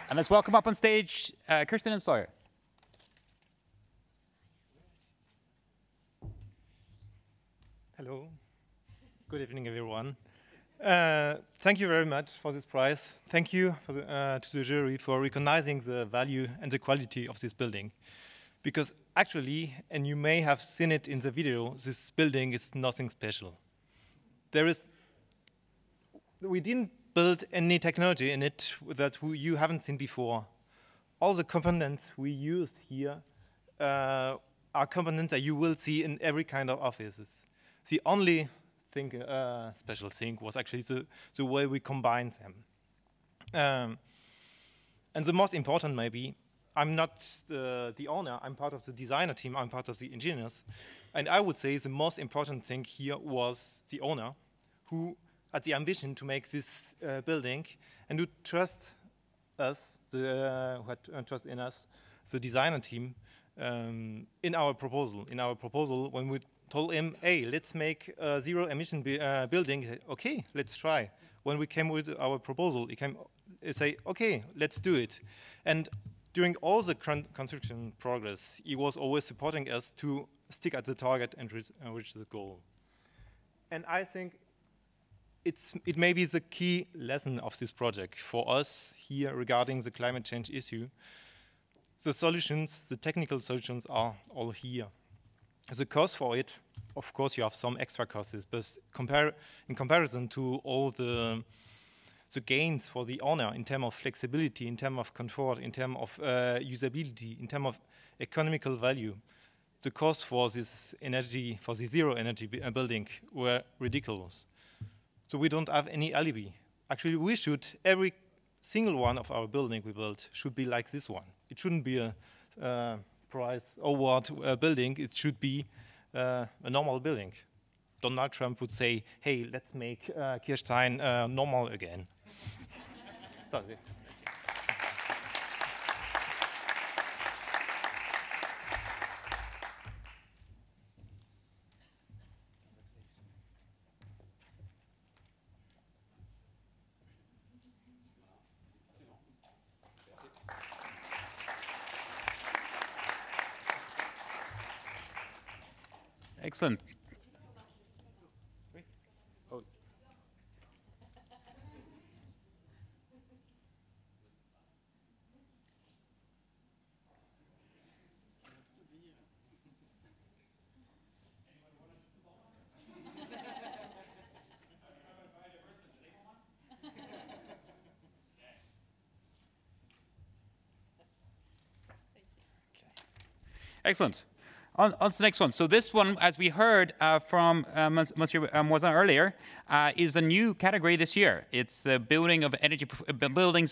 And let's welcome up on stage Kirsten and Sawyer. Hello. Good evening, everyone. Thank you very much for this prize. Thank you for to the jury for recognizing the value and the quality of this building. Because actually, and you may have seen it in the video, this building is nothing special. We didn't build any technology in it that you haven't seen before. All the components we used here are components that you will see in every kind of offices. The only special thing was actually the way we combine them. And the most important maybe, I'm not the owner, I'm part of the designer team, I'm part of the engineers. And I would say the most important thing here was the owner, who had the ambition to make this building and who trust us, who had trust in us, the designer team, in our proposal. In our proposal, when we told him, hey, let's make a zero-emission building, he said, okay, let's try. When we came with our proposal, he said, okay, let's do it. And during all the construction progress, he was always supporting us to stick at the target and reach the goal. And I think it may be the key lesson of this project for us here regarding the climate change issue. The solutions, the technical solutions are all here. The cost for it, of course, you have some extra costs, but in comparison to all the gains for the owner in terms of flexibility, in terms of comfort, in terms of usability, in terms of economical value, the cost for this energy, for the zero energy building were ridiculous. So we don't have any alibi. Actually, every single one of our building we built should be like this one. It shouldn't be a prize award building. It should be a normal building. Donald Trump would say, hey, let's make Kirstein normal again. Sorry. Excellent. Excellent. On to the next one. So this one, as we heard from Monsieur Moisin earlier, is a new category this year. It's the buildings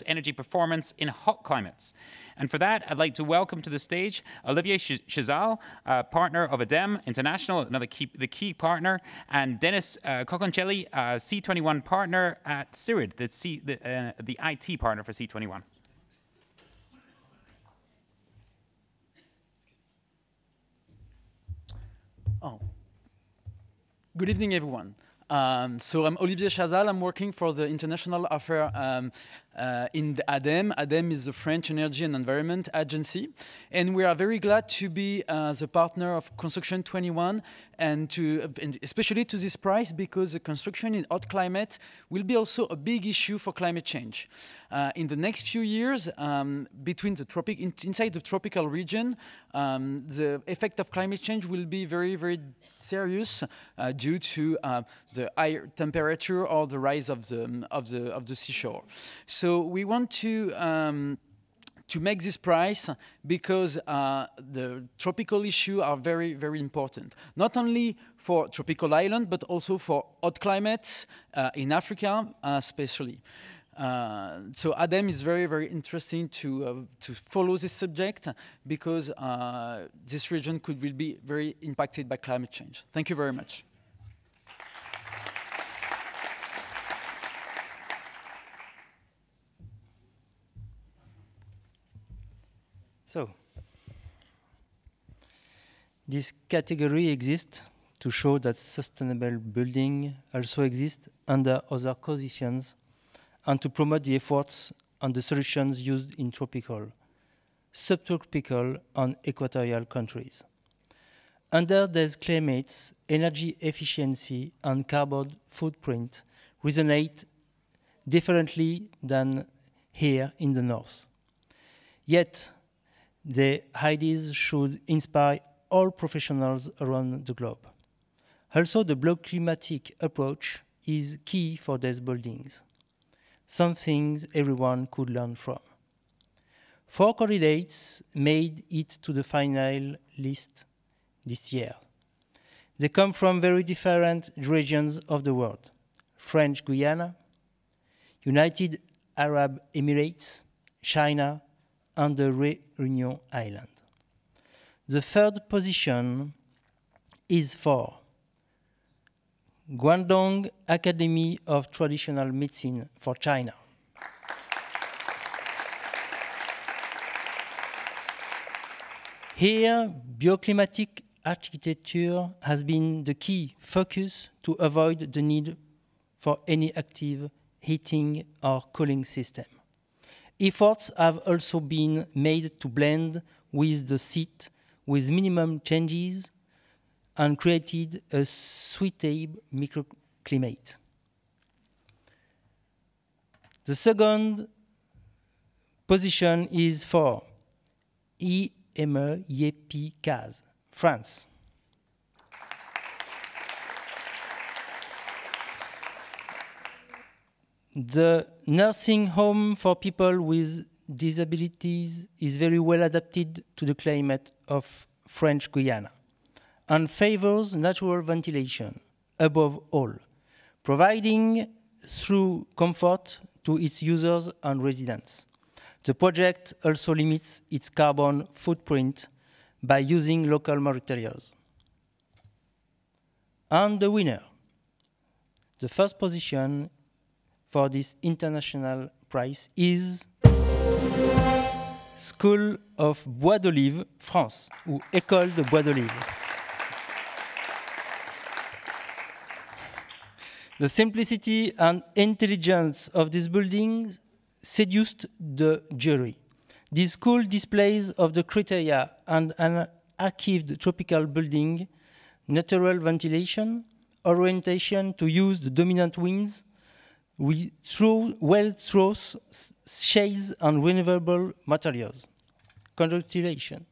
energy performance in hot climates. And for that, I'd like to welcome to the stage Olivier Chazal, partner of ADEM International, the key partner, and Dennis Coconcelli, C21 partner at CIRID, the IT partner for C21. Oh. Good evening, everyone. So I'm Olivier Chazal. I'm working for the International Affair in the ADEM. ADEM is the French Energy and Environment Agency. And we are very glad to be the partner of Construction 21 and especially to this prize because the construction in hot climate will be also a big issue for climate change. In the next few years, inside the tropical region, the effect of climate change will be very, very serious due to the higher temperature or the rise of the seashore. So we want to make this prize because the tropical issues are very, very important. Not only for tropical islands, but also for hot climates in Africa, especially. So ADEM is very, very interesting to follow this subject because this region will be very impacted by climate change. Thank you very much. So, this category exists to show that sustainable building also exists under other conditions and to promote the efforts and the solutions used in tropical, subtropical, and equatorial countries. Under these climates, energy efficiency and carbon footprint resonate differently than here in the north. Yet, the ideas should inspire all professionals around the globe. Also, the block climatic approach is key for these buildings, some things everyone could learn from. 4 candidates made it to the final list this year. They come from very different regions of the world: French Guiana, United Arab Emirates, China, and the Réunion Island. The third position is for Guangdong Academy of Traditional Medicine for China. Here, bioclimatic architecture has been the key focus to avoid the need for any active heating or cooling system. Efforts have also been made to blend with the site with minimum changes and created a suitable microclimate. The second position is for IME-YEPI-CASE, France. The nursing home for people with disabilities is very well adapted to the climate of French Guiana and favors natural ventilation above all, providing through comfort to its users and residents. The project also limits its carbon footprint by using local materials. And the winner, the first position for this international prize is School of Bois d'Olive, France, ou École de Bois d'Olive. The simplicity and intelligence of this building seduced the jury. This school displays of the criteria and an archived tropical building, natural ventilation, orientation to use the dominant winds, well-through shades and renewable materials. Congratulations.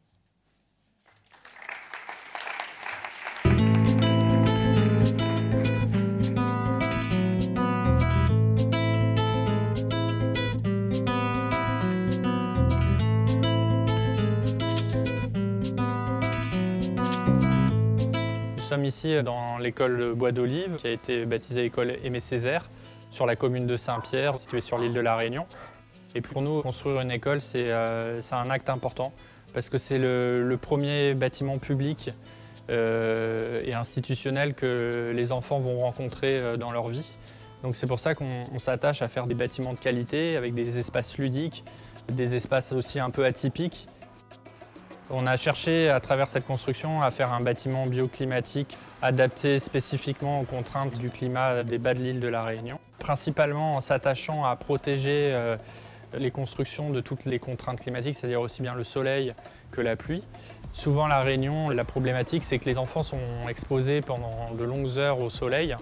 sommes ici dans l'école Bois d'Olive, qui a été baptisée école Aimé Césaire, sur la commune de Saint-Pierre, située sur l'île de la Réunion. Et pour nous, construire une école, c'est un acte important, parce que c'est le premier bâtiment public et institutionnel que les enfants vont rencontrer dans leur vie. Donc c'est pour ça qu'on s'attache à faire des bâtiments de qualité, avec des espaces ludiques, des espaces aussi un peu atypiques. On a cherché à travers cette construction à faire un bâtiment bioclimatique adapté spécifiquement aux contraintes du climat des bas de l'île de la Réunion, principalement en s'attachant à protéger les constructions de toutes les contraintes climatiques, c'est-à-dire aussi bien le soleil que la pluie. Souvent, la Réunion, la problématique, c'est que les enfants sont exposés pendant de longues heures au soleil.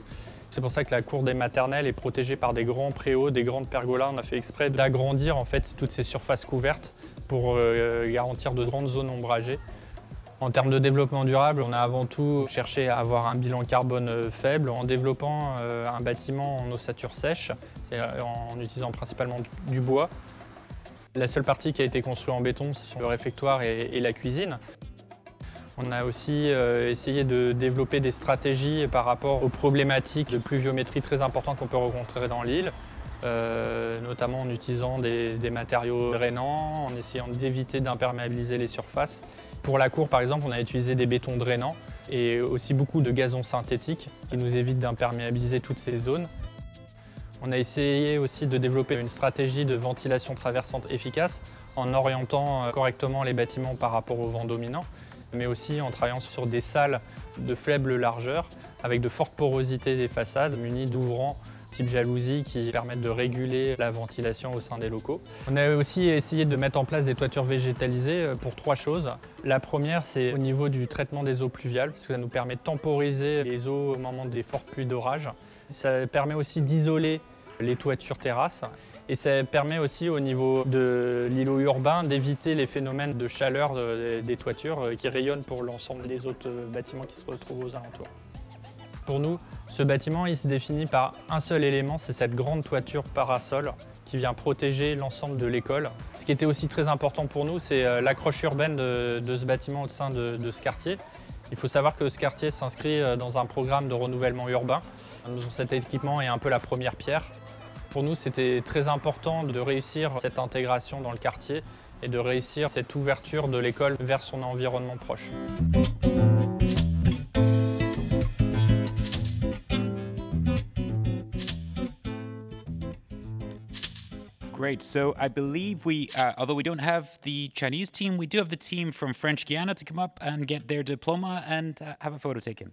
C'est pour ça que la cour des maternelles est protégée par des grands préaux, des grandes pergolas. On a fait exprès d'agrandir en fait toutes ces surfaces couvertes pour garantir de grandes zones ombragées. En termes de développement durable, on a avant tout cherché à avoir un bilan carbone faible en développant un bâtiment en ossature sèche, en utilisant principalement du bois. La seule partie qui a été construite en béton, c'est le réfectoire et la cuisine. On a aussi essayé de développer des stratégies par rapport aux problématiques de pluviométrie très importantes qu'on peut rencontrer dans l'île, notamment en utilisant des matériaux drainants, en essayant d'éviter d'imperméabiliser les surfaces. Pour la cour, par exemple, on a utilisé des bétons drainants et aussi beaucoup de gazon synthétique qui nous évite d'imperméabiliser toutes ces zones. On a essayé aussi de développer une stratégie de ventilation traversante efficace en orientant correctement les bâtiments par rapport au vent dominant, mais aussi en travaillant sur des salles de faible largeur avec de fortes porosités des façades munies d'ouvrants type jalousie qui permettent de réguler la ventilation au sein des locaux. On a aussi essayé de mettre en place des toitures végétalisées pour 3 choses. La première, c'est au niveau du traitement des eaux pluviales, parce que ça nous permet de temporiser les eaux au moment des fortes pluies d'orage. Ça permet aussi d'isoler les toitures terrasses. Et ça permet aussi au niveau de l'îlot urbain d'éviter les phénomènes de chaleur des toitures qui rayonnent pour l'ensemble des autres bâtiments qui se retrouvent aux alentours. Pour nous, ce bâtiment il se définit par un seul élément, c'est cette grande toiture parasol qui vient protéger l'ensemble de l'école. Ce qui était aussi très important pour nous, c'est l'accroche urbaine de ce bâtiment au sein de ce quartier. Il faut savoir que ce quartier s'inscrit dans un programme de renouvellement urbain. Cet équipement est un peu la première pierre. Pour nous, c'était très important de réussir cette intégration dans le quartier et de réussir cette ouverture de l'école vers son environnement proche. Great. So I believe although we don't have the Chinese team, we do have the team from French Guiana to come up and get their diploma and have a photo taken.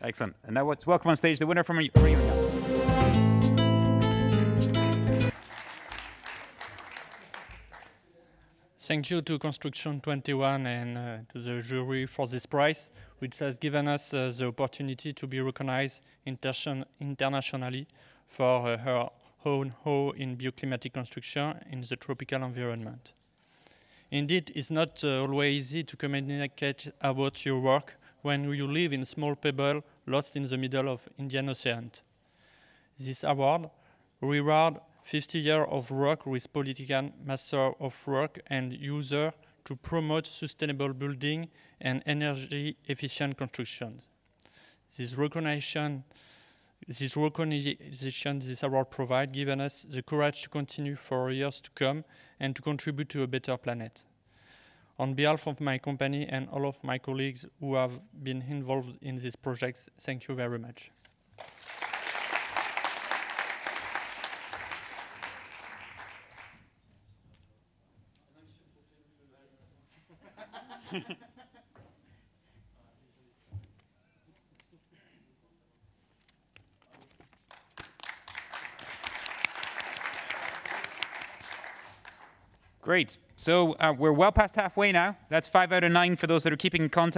Excellent. And now let's welcome on stage the winner from Arena. Thank you to Construction 21 and to the jury for this prize, which has given us the opportunity to be recognized internationally for her own hoe in bioclimatic construction in the tropical environment. Indeed, it's not always easy to communicate about your work when you live in a small pebble lost in the middle of Indian Ocean. This award rewards 50 years of work with political master of work and user to promote sustainable building and energy-efficient construction. This recognition this award provides given us the courage to continue for years to come and to contribute to a better planet. On behalf of my company and all of my colleagues who have been involved in these projects, thank you very much. Great. So we're well past halfway now. That's 5 out of 9 for those that are keeping count.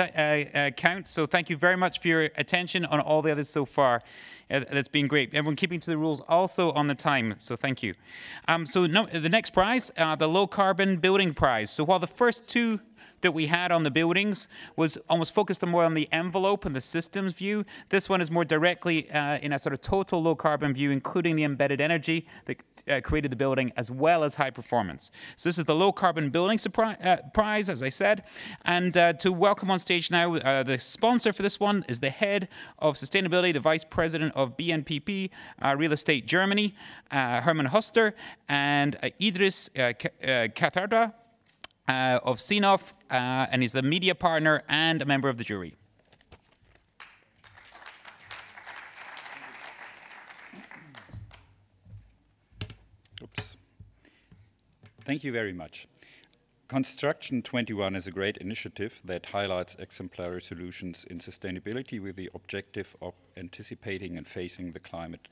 So thank you very much for your attention on all the others so far. That's been great. Everyone keeping to the rules also on the time. So thank you. The next prize, the low carbon building prize. So while the first two that we had on the buildings was almost focused more on the envelope and the systems view. This one is more directly in a sort of total low carbon view, including the embedded energy that created the building, as well as high performance. So this is the Low Carbon Building Prize, as I said. And to welcome on stage now, the sponsor for this one is the head of sustainability, the vice president of BNPP Real Estate Germany, Hermann Hoster, and Idris Katharda of CNOF, and he's the media partner and a member of the jury. Oops. Thank you very much. Construction 21 is a great initiative that highlights exemplary solutions in sustainability with the objective of anticipating and facing the climate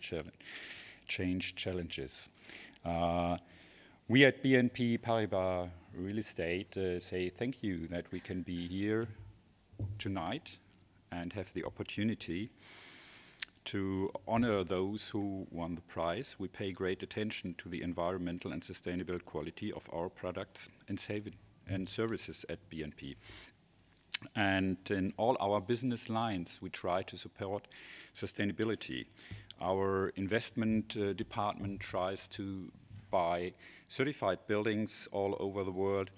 change challenges. We at BNP Paribas Real Estate say thank you that we can be here tonight and have the opportunity to honor those who won the prize. We pay great attention to the environmental and sustainable quality of our products and services at BNP. And in all our business lines, we try to support sustainability. Our investment department tries to buy certified buildings all over the world.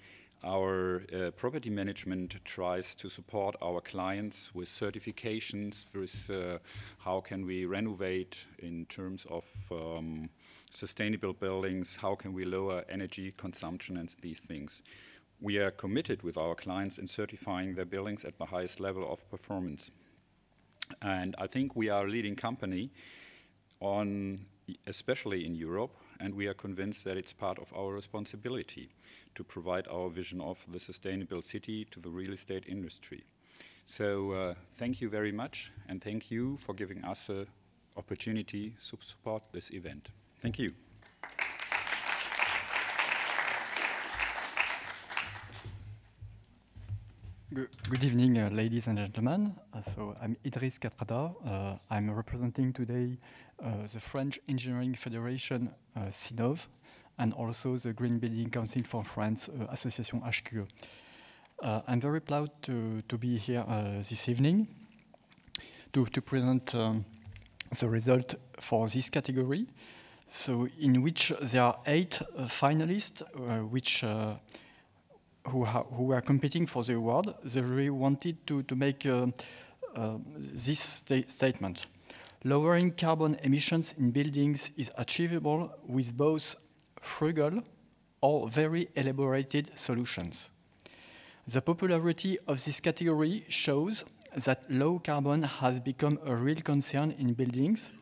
Our property management tries to support our clients with certifications, with how can we renovate in terms of sustainable buildings, how can we lower energy consumption and these things. We are committed with our clients in certifying their buildings at the highest level of performance. And I think we are a leading company especially in Europe, and we are convinced that it's part of our responsibility to provide our vision of the sustainable city to the real estate industry. So thank you very much, and thank you for giving us an opportunity to support this event. Thank you. Good evening, ladies and gentlemen. So I'm Idris Katharda. I'm representing today the French Engineering Federation, CNOV, and also the Green Building Council for France, Association HQE. I'm very proud to be here this evening to present the result for this category. So in which there are 8 finalists who are competing for the award. The jury wanted to make this statement. Lowering carbon emissions in buildings is achievable with both frugal or very elaborated solutions. The popularity of this category shows that low carbon has become a real concern in buildings,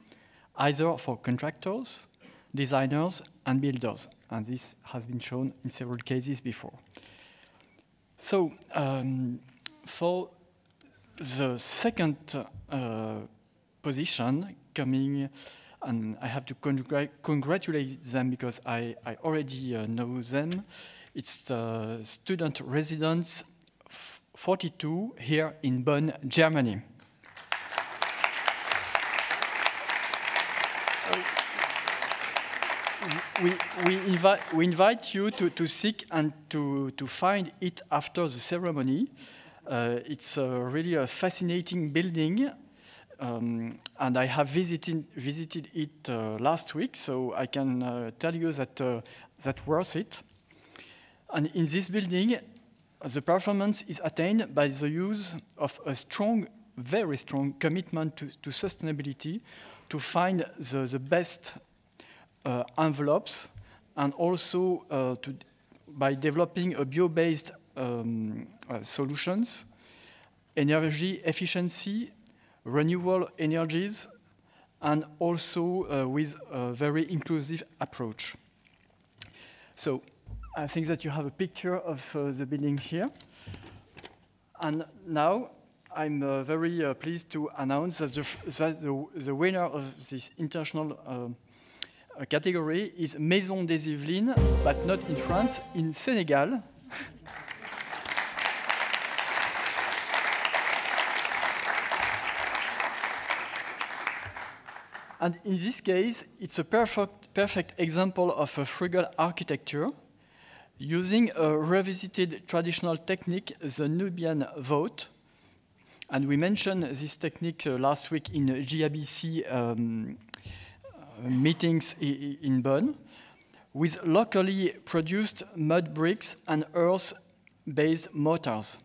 either for contractors, designers, and builders. And this has been shown in several cases before. So, for the second position coming, and I have to congratulate them because I already know them. It's the student residence 42 here in Bonn, Germany. We invite you to seek and to find it after the ceremony. It's really a fascinating building, and I have visited it last week, so I can tell you that that's worth it. And in this building, the performance is attained by the use of a strong, very strong commitment to sustainability, to find the best envelopes, and also by developing a bio-based solutions, energy efficiency, renewable energies, and also with a very inclusive approach. So I think that you have a picture of the building here. And now I'm very pleased to announce that the winner of this international category is Maison des Yvelines, but not in France, in Senegal. And in this case, it's a perfect example of a frugal architecture. Using a revisited traditional technique, the Nubian vote, and we mentioned this technique last week in GABC meetings in Bonn, with locally produced mud bricks and earth-based mortars.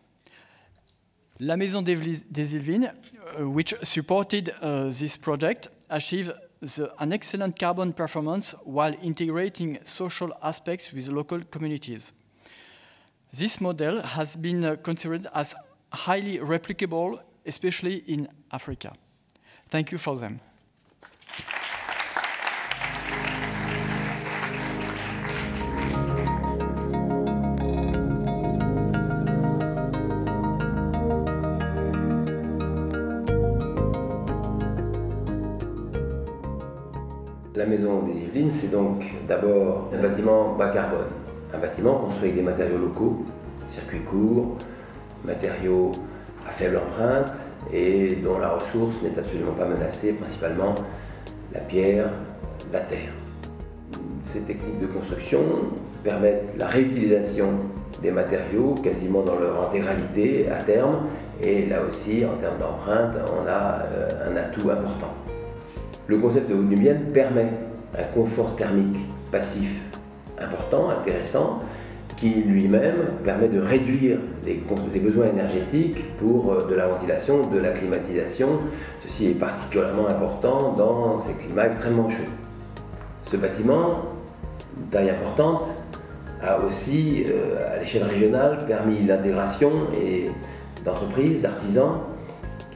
La Maison des Yvelines, which supported this project, achieved an excellent carbon performance while integrating social aspects with local communities. This model has been considered as highly replicable, especially in Africa. Thank you for them. La Maison des Yvelines, c'est donc d'abord un bâtiment bas carbone. Un bâtiment construit avec des matériaux locaux, circuits courts, matériaux à faible empreinte et dont la ressource n'est absolument pas menacée, principalement la pierre, la terre. Ces techniques de construction permettent la réutilisation des matériaux quasiment dans leur intégralité à terme, et là aussi, en termes d'empreinte, on a un atout important. Le concept de haute nubienne permet un confort thermique passif important, intéressant, qui lui-même permet de réduire les besoins énergétiques pour de la ventilation, de la climatisation. Ceci est particulièrement important dans ces climats extrêmement chauds. Ce bâtiment, taille importante, a aussi, à l'échelle régionale, permis l'intégration d'entreprises, d'artisans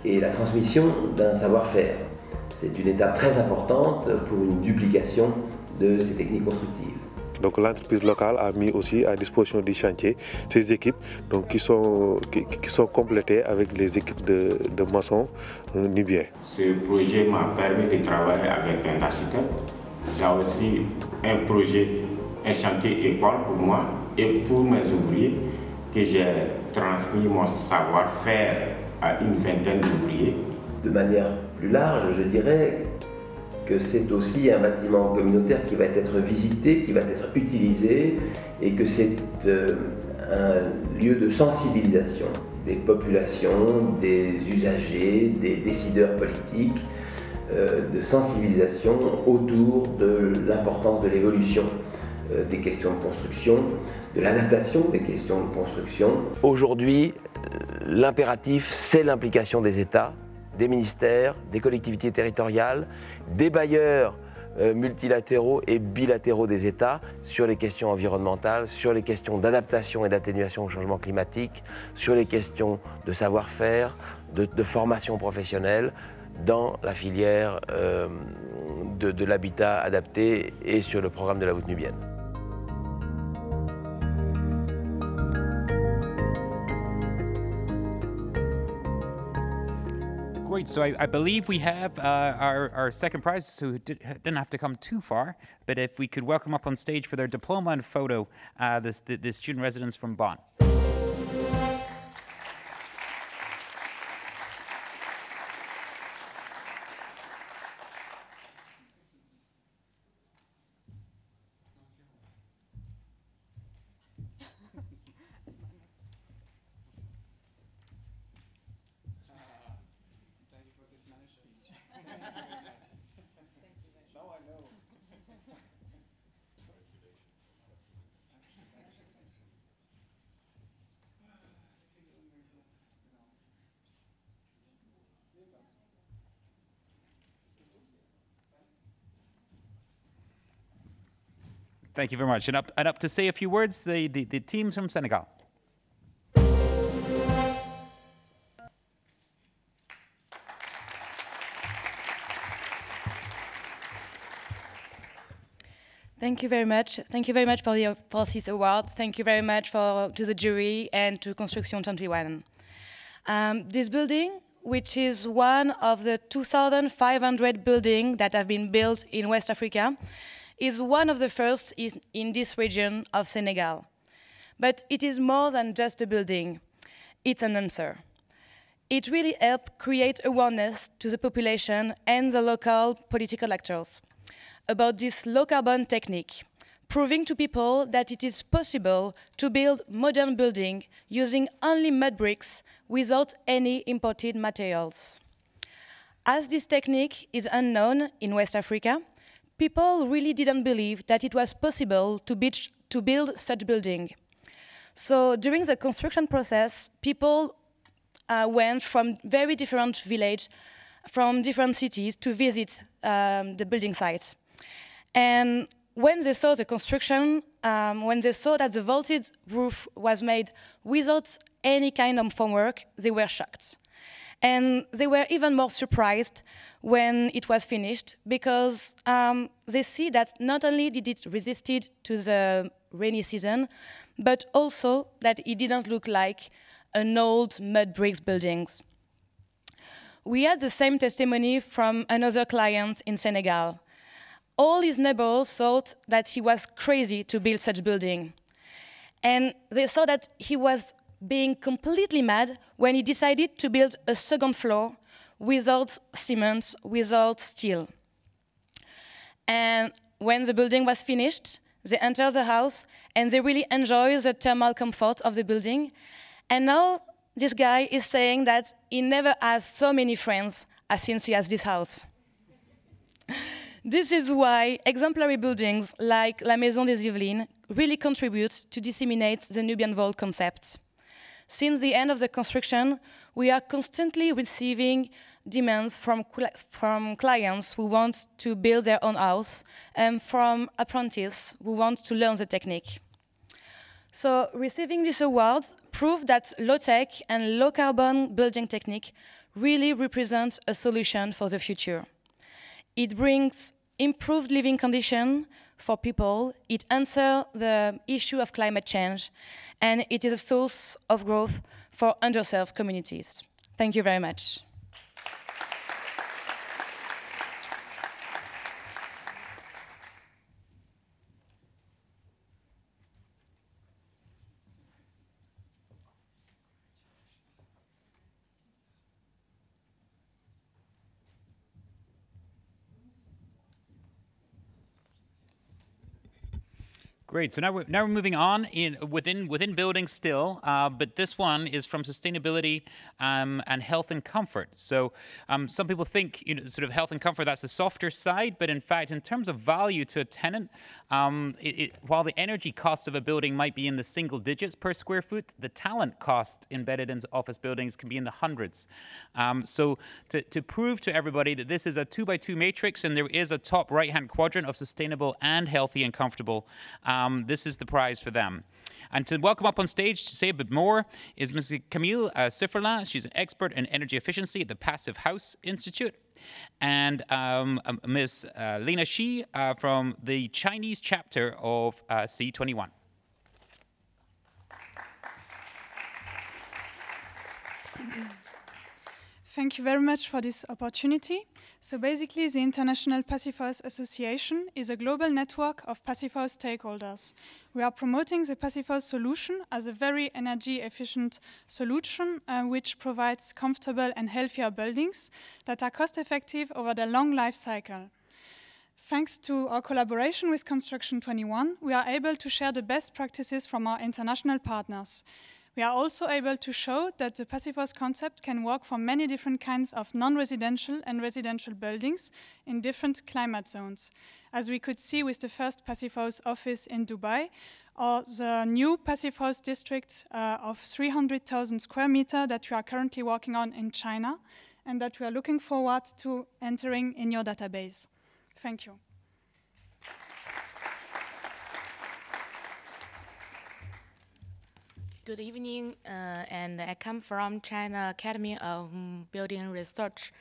et la transmission d'un savoir-faire. C'est une étape très importante pour une duplication de ces techniques constructives. Donc l'entreprise locale a mis aussi à disposition du chantier ces équipes donc, qui sont complétées avec les équipes de maçons nubiens. Ce projet m'a permis de travailler avec un architecte. J'ai aussi un chantier école pour moi et pour mes ouvriers que j'ai transmis mon savoir-faire à une vingtaine d'ouvriers. De manière plus large, je dirais que c'est aussi un bâtiment communautaire qui va être visité, qui va être utilisé, et que c'est un lieu de sensibilisation des populations, des usagers, des décideurs politiques, de sensibilisation autour de l'importance de l'évolution des questions de construction, de l'adaptation des questions de construction. Aujourd'hui, l'impératif, c'est l'implication des États, des ministères, des collectivités territoriales, des bailleurs multilatéraux et bilatéraux des États sur les questions environnementales, sur les questions d'adaptation et d'atténuation au changement climatique, sur les questions de savoir-faire, de formation professionnelle dans la filière de l'habitat adapté et sur le programme de la voûte nubienne. Great, so I believe we have our second prize, who didn't have to come too far, but if we could welcome up on stage for their diploma and photo, the student residents from Bonn. Thank you very much. And up to say a few words, the teams from Senegal. Thank you very much. Thank you very much for this award. Thank you very much to the jury and to Construction 21. This building, which is one of the 2,500 buildings that have been built in West Africa, is one of the first in this region of Senegal. But it is more than just a building. It's an answer. It really helped create awareness to the population and the local political actors about this low-carbon technique, proving to people that it is possible to build modern buildings using only mud bricks without any imported materials. As this technique is unknown in West Africa, people really didn't believe that it was possible to build such building. So during the construction process, people went from very different villages, from different cities to visit the building sites. And when they saw the construction, when they saw that the vaulted roof was made without any kind of formwork, they were shocked. And they were even more surprised when it was finished, because they see that not only did it resisted to the rainy season, but also that it didn't look like an old mud bricks building. We had the same testimony from another client in Senegal. All his neighbors thought that he was crazy to build such building. And they saw that he was being completely mad when he decided to build a second floor without cement, without steel. And when the building was finished, they entered the house and they really enjoyed the thermal comfort of the building. And now this guy is saying that he never has so many friends as since he has this house. This is why exemplary buildings like La Maison des Yvelines really contribute to disseminate the Nubian vault concept. Since the end of the construction, we are constantly receiving demands from clients who want to build their own house and from apprentices who want to learn the technique. So receiving this award proved that low-tech and low-carbon building technique really represent a solution for the future. It brings improved living conditions for people, it answers the issue of climate change, and it is a source of growth for underserved communities. Thank you very much. Great. So now we're moving on within buildings still, but this one is from sustainability and health and comfort. So some people think sort of health and comfort, that's the softer side, but in fact, in terms of value to a tenant, while the energy cost of a building might be in the single digits per square foot, the talent cost embedded in office buildings can be in the hundreds. So to prove to everybody that this is a 2x2 matrix and there is a top right-hand quadrant of sustainable and healthy and comfortable, this is the prize for them. And to welcome up on stage to say a bit more is Ms. Camille Sifferlin. She's an expert in energy efficiency at the Passive House Institute. And Ms. Lena Shi from the Chinese chapter of C21. Thank you very much for this opportunity. So basically, the International Passive House Association is a global network of passive house stakeholders. We are promoting the passive house solution as a very energy efficient solution which provides comfortable and healthier buildings that are cost effective over their long life cycle. Thanks to our collaboration with Construction 21, we are able to share the best practices from our international partners. We are also able to show that the passive house concept can work for many different kinds of non-residential and residential buildings in different climate zones, as we could see with the first passive house office in Dubai, or the new passive house district of 300,000 square meters that we are currently working on in China, and that we are looking forward to entering in your database. Thank you. Good evening, and I come from China Academy of Building Research.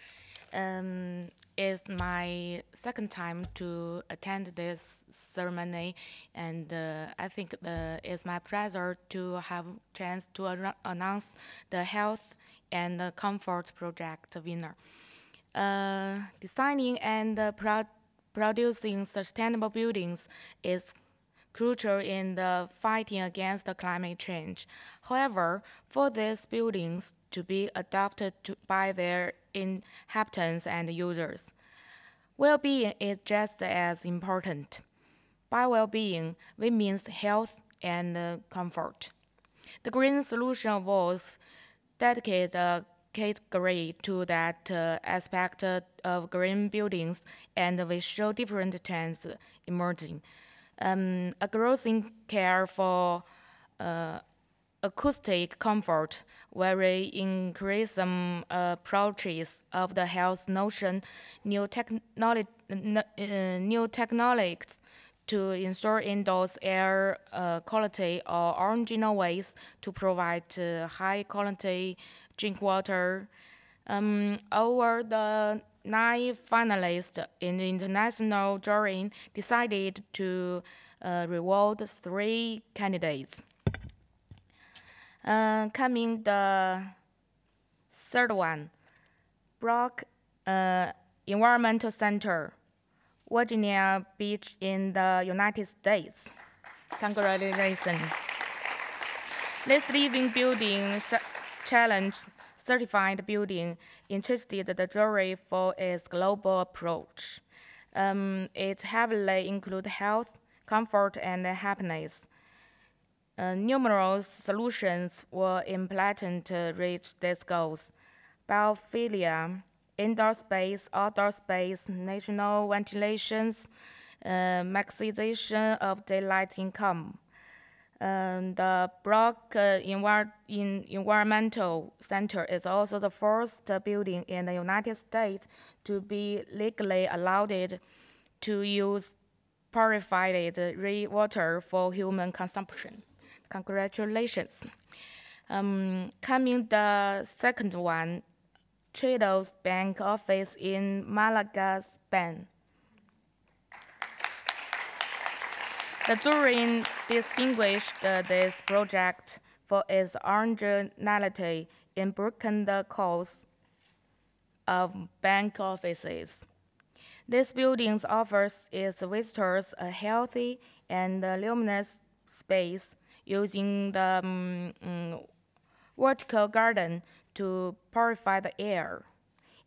It's my second time to attend this ceremony, and I think it's my pleasure to have a chance to announce the Health and Comfort Project winner. Designing and producing sustainable buildings is crucial in the fighting against the climate change. However, for these buildings to be adopted by their inhabitants and users, well-being is just as important. By well-being, we mean health and comfort. The green solution was dedicated a category to that aspect of green buildings, and we show different trends emerging. A growing care for acoustic comfort, where we increase some approaches of the health notion, new technologies to ensure indoors air quality or original ways to provide high quality drink water. Over the 9 finalists in the international jury decided to reward 3 candidates. Coming the third one, Brock Environmental Center, Virginia Beach in the United States. Congratulations. This living building challenge certified building interested the jury for its global approach. It heavily includes health, comfort, and happiness. Numerous solutions were implemented to reach these goals. Biophilia, indoor space, outdoor space, national ventilations, maximization of daylight income. The Brock Environmental Center is also the first building in the United States to be legally allowed to use purified rainwater for human consumption. Congratulations. Coming the second one, Trados Bank office in Malaga, Spain. The jury distinguished this project for its originality in breaking the course of bank offices. This building offers its visitors a healthy and luminous space using the vertical garden to purify the air.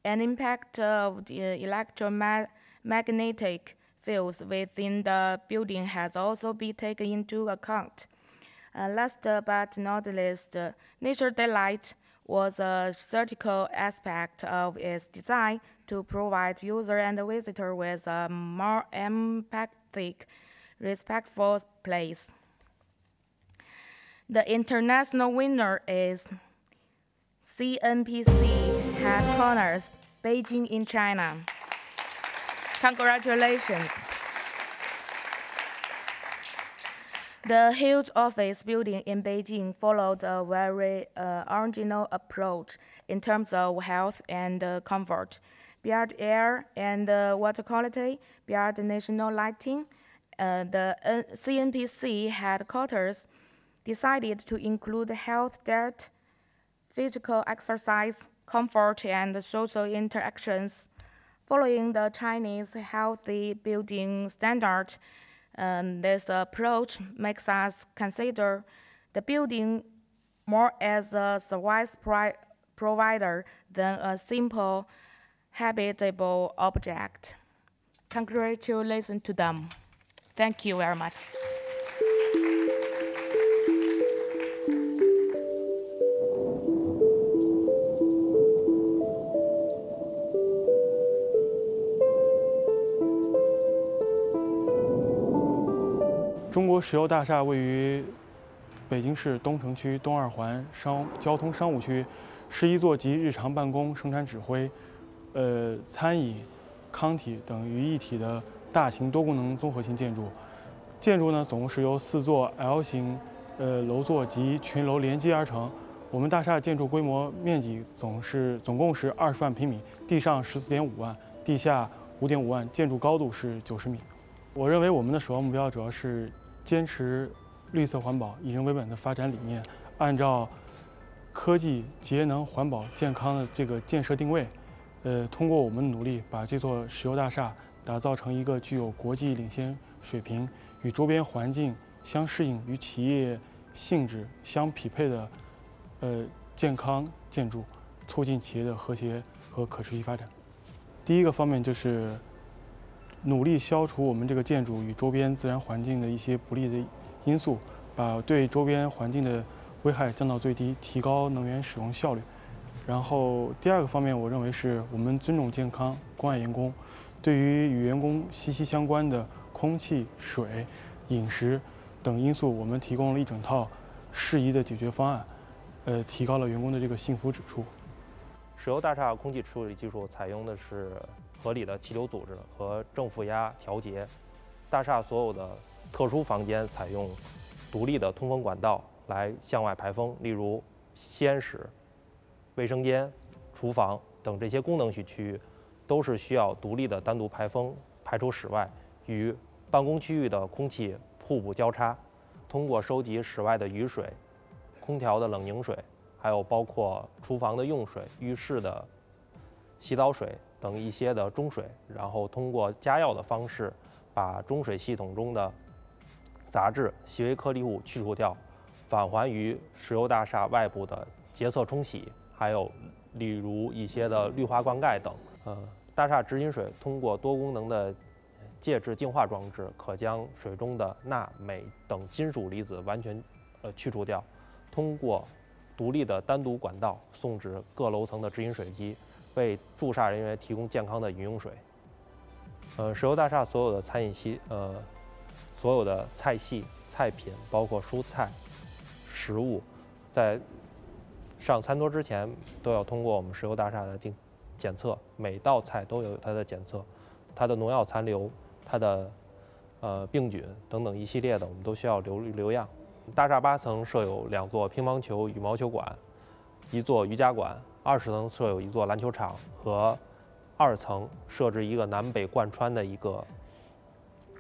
An impact of the electromagnetic fields within the building has also been taken into account. Last but not least, nature daylight was a critical aspect of its design to provide user and visitor with a more empathic, respectful place. The international winner is CNPC headquarters, Beijing in China. Congratulations. The huge office building in Beijing followed a very original approach in terms of health and comfort. Beyond air and water quality, beyond national lighting, the CNPC headquarters decided to include health diet, physical exercise, comfort, and social interactions. Following the Chinese healthy building standard, this approach makes us consider the building more as a service provider than a simple habitable object. Congratulations to them. Thank you very much. 中国石油大厦位于北京市东城区东二环交通商务区，是一座集日常办公、生产指挥、餐饮、康体等于一体的大型多功能综合性建筑。建筑呢，总共是由4座 L 型楼座及群楼连接而成。我们大厦建筑规模面积总共是20万平米，地上14.5万，地下5.5万，建筑高度是90米。我认为我们的首要目标主要是 坚持绿色环保、以人为本的发展理念，按照科技、节能、环保、健康的这个建设定位，通过我们的努力，把这座石油大厦打造成一个具有国际领先水平、与周边环境相适应、与企业性质相匹配的健康建筑，促进企业的和谐和可持续发展。第一个方面就是努力消除我们这个建筑与周边自然环境的一些不利的因素，把对周边环境的危害降到最低，提高能源使用效率。然后第二个方面，我认为是我们尊重健康，关爱员工。对于与员工息息相关的空气、水、饮食等因素，我们提供了一整套适宜的解决方案，提高了员工的这个幸福指数。石油大厦空气处理技术采用的是合理的气流组织和正负压调节。大厦所有的特殊房间采用独立的通风管道来向外排风，例如吸烟室、卫生间、厨房等这些功能区域，都是需要独立的单独排风排出室外，与办公区域的空气互补交叉。通过收集室外的雨水、空调的冷凝水，还有包括厨房的用水、浴室的洗澡水等一些的中水，然后通过加药的方式，把中水系统中的杂质、细微颗粒物去除掉，返还于石油大厦外部的洁厕冲洗，还有例如一些的绿化灌溉等。大厦直饮水通过多功能的介质净化装置，可将水中的钠、镁等金属离子完全去除掉，通过独立的单独管道送至各楼层的直饮水机，为驻厦人员提供健康的饮用水。石油大厦所有的餐饮系，所有的菜系、菜品，包括蔬菜、食物，在上餐桌之前都要通过我们石油大厦的检测，每道菜都有它的检测，它的农药残留、它的病菌等等一系列的，我们都需要留样。大厦8层设有2座乒乓球、羽毛球馆，1座瑜伽馆，20层设有1座篮球场和2层设置一个南北贯穿的一个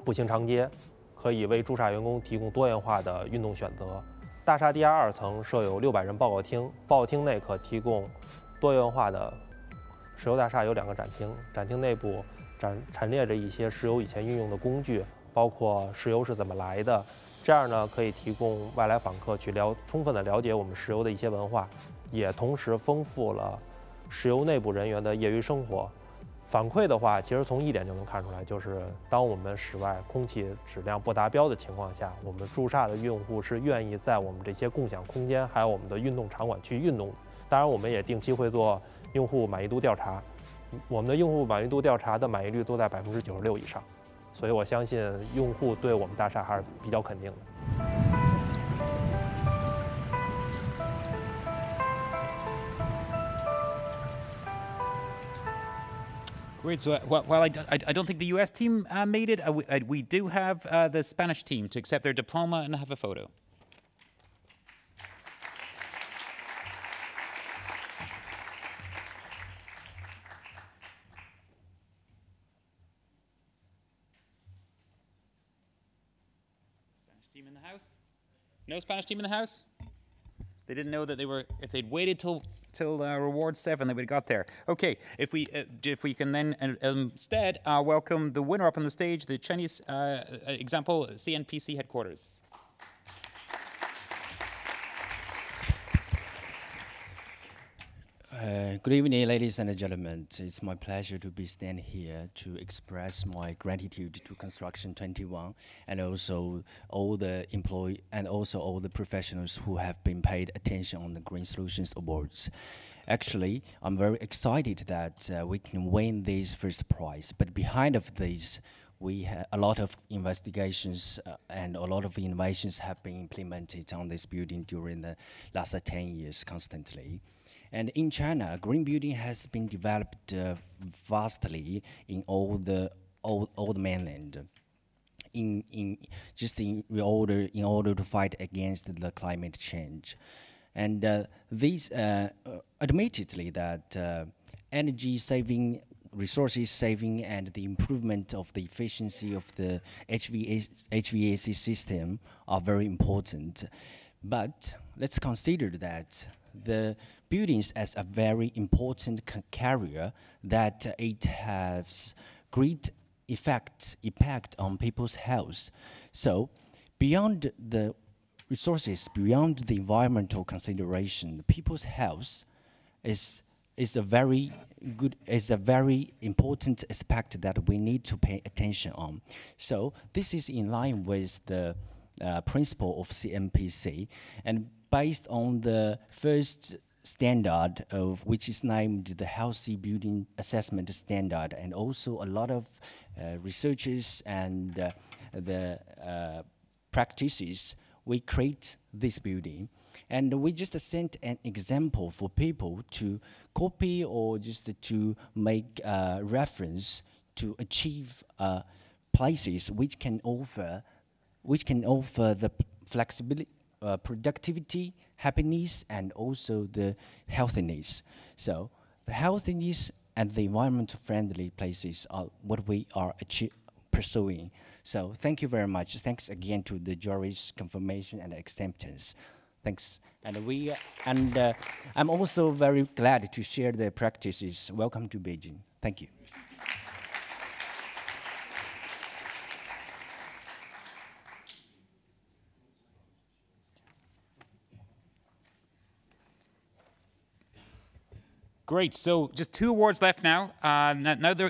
步行长街，可以为驻厦员工提供多元化的运动选择。大厦地下2层设有600人报告厅，报告厅内可提供多元化的。石油大厦有2个展厅，展厅内部陈列着一些石油以前运用的工具，包括石油是怎么来的，这样呢可以提供外来访客去充分的了解我们石油的一些文化，也同时丰富了石油内部人员的业余生活。反馈的话，其实从一点就能看出来，就是当我们室外空气质量不达标的情况下，我们驻厦的用户是愿意在我们这些共享空间还有我们的运动场馆去运动。当然，我们也定期会做用户满意度调查，我们的用户满意度调查的满意率都在96%以上，所以我相信用户对我们大厦还是比较肯定的。Great. So, while I don't think the U.S. team made it, we do have the Spanish team to accept their diploma and have a photo. Spanish team in the house? No Spanish team in the house? They didn't know that they were. If they'd waited till reward 7, they would have got there. Okay, if we can then instead welcome the winner up on the stage, the Chinese example, CNPC headquarters. Good evening, ladies and gentlemen. It's my pleasure to be standing here to express my gratitude to Construction 21 and also all the employees and also all the professionals who have been paid attention on the Green Solutions Awards. Actually, I'm very excited that we can win this first prize. But behind of this, we have a lot of investigations and a lot of innovations have been implemented on this building during the last 10 years constantly. And in China, green building has been developed vastly in all the mainland. In order to fight against the climate change, and these admittedly that energy saving, resources saving, and the improvement of the efficiency of the HVAC system are very important. But let's consider that the buildings as a very important carrier, that it has great impact on people's health. So beyond the resources, beyond the environmental consideration, people's health is is a very important aspect that we need to pay attention on. So this is in line with the principle of CMPC, and based on the first standard of which is named the Healthy Building Assessment Standard, and also a lot of researchers and the practices, we create this building. And we just sent an example for people to copy or just to make reference to achieve places which can offer the flexibility, productivity, happiness, and also the healthiness. So the healthiness and the environmental-friendly places are what we are pursuing. So thank you very much. Thanks again to the jury's confirmation and acceptance. Thanks. And I'm also very glad to share the practices. Welcome to Beijing. Thank you. Great. So just 2 awards left now.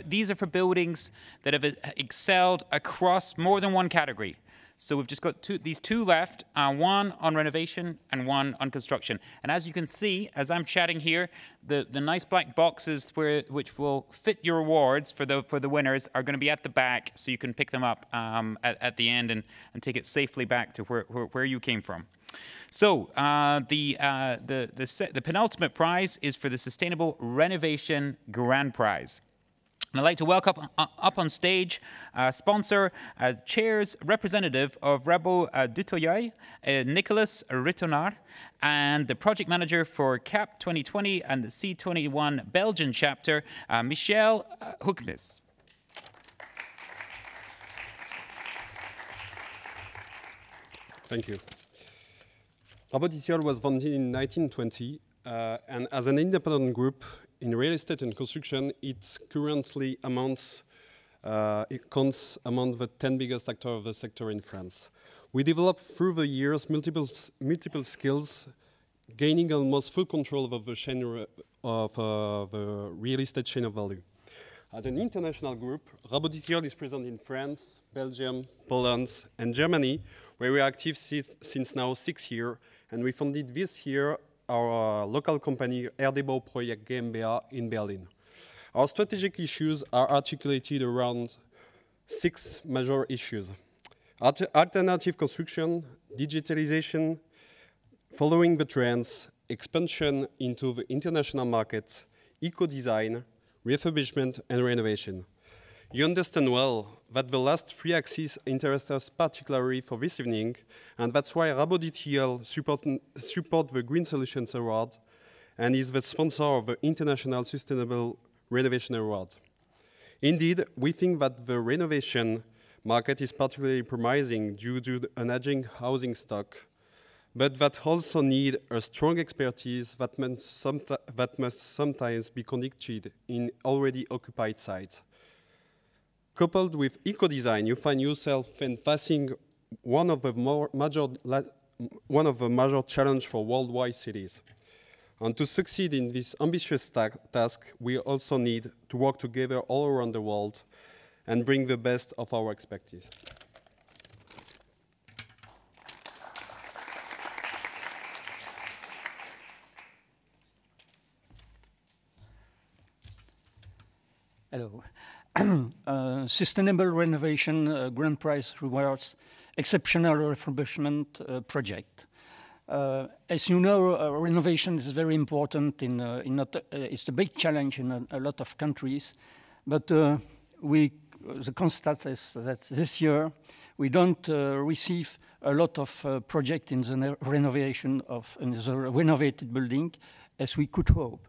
These are for buildings that have excelled across more than one category. So we've just got these two left, one on renovation and one on construction. And as you can see, as I'm chatting here, the nice black boxes which will fit your awards for the winners are going to be at the back, so you can pick them up at the end and take it safely back to where you came from. So the penultimate prize is for the Sustainable Renovation Grand Prize. And I'd like to welcome up on stage sponsor, chair's representative of Rabo Dutoyay, Nicolas Ritonard, and the project manager for CAP 2020 and the C21 Belgian chapter, Michel Hoekmis. Thank you. Rabo Dutoyay was founded in 1920, and as an independent group in real estate and construction, it currently counts among the 10 biggest actors of the sector in France. We developed through the years multiple skills, gaining almost full control of the chain of the real estate chain of value. As an international group, Rabo Dutoyay is present in France, Belgium, Poland, and Germany, where we are active since now 6 years, and we founded this year our local company, Erdebau Projekt GmbH in Berlin. Our strategic issues are articulated around 6 major issues: alternative construction, digitalization, following the trends, expansion into the international market, eco-design, refurbishment, and renovation. You understand well that the last 3 axes interest us particularly for this evening, and that's why Rabo Dutoyay support the Green Solutions Award and is the sponsor of the International Sustainable Renovation Award. Indeed, we think that the renovation market is particularly promising due to an aging housing stock, but that also need a strong expertise that must sometimes be conducted in already occupied sites. Coupled with eco-design, you find yourself facing one of the major challenges for worldwide cities. And to succeed in this ambitious task, we also need to work together all around the world and bring the best of our expertise. Hello. Sustainable Renovation Grand Prize rewards exceptional refurbishment project. As you know, renovation is very important it's a big challenge in a lot of countries, but the constat is that this year we don't receive a lot of projects in the renovation of the renovated building as we could hope.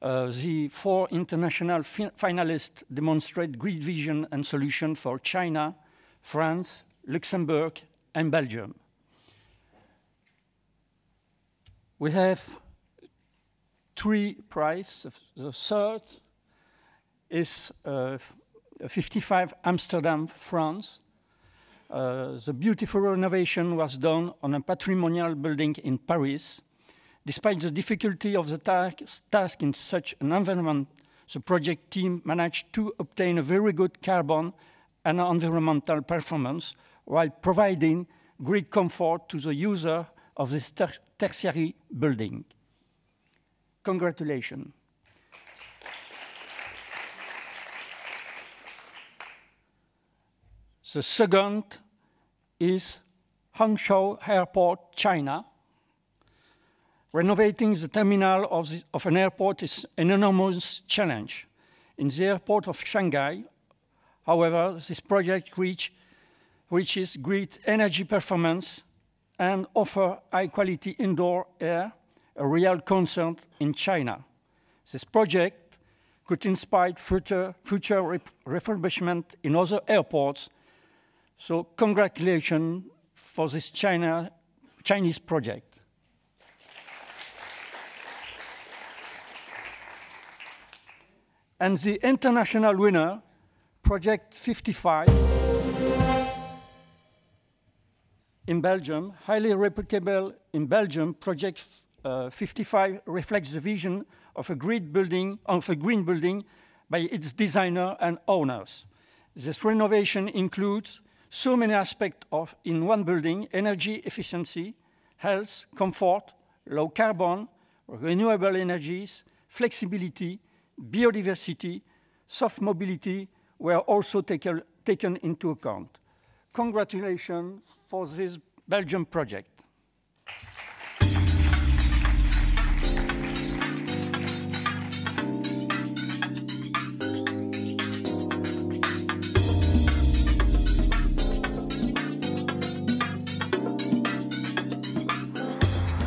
The 4 international finalists demonstrate great vision and solution for China, France, Luxembourg, and Belgium. We have 3 prizes. The third is 55 Amsterdam, France. The beautiful renovation was done on a patrimonial building in Paris. Despite the difficulty of the task in such an environment, the project team managed to obtain a very good carbon and environmental performance while providing great comfort to the user of this tertiary building. Congratulations. The second is Hangzhou Airport, China. Renovating the terminal of an airport is an enormous challenge. In the airport of Shanghai, however, this project reaches great energy performance and offers high-quality indoor air, a real concern in China. This project could inspire future refurbishment in other airports. So congratulations for this Chinese project. And the international winner, Project 55, in Belgium, highly replicable in Belgium, Project 55 reflects the vision of a green building by its designer and owners. This renovation includes so many aspects in one building: energy efficiency, health, comfort, low carbon, renewable energies, flexibility, biodiversity, soft mobility were also taken into account. Congratulations for this Belgian project.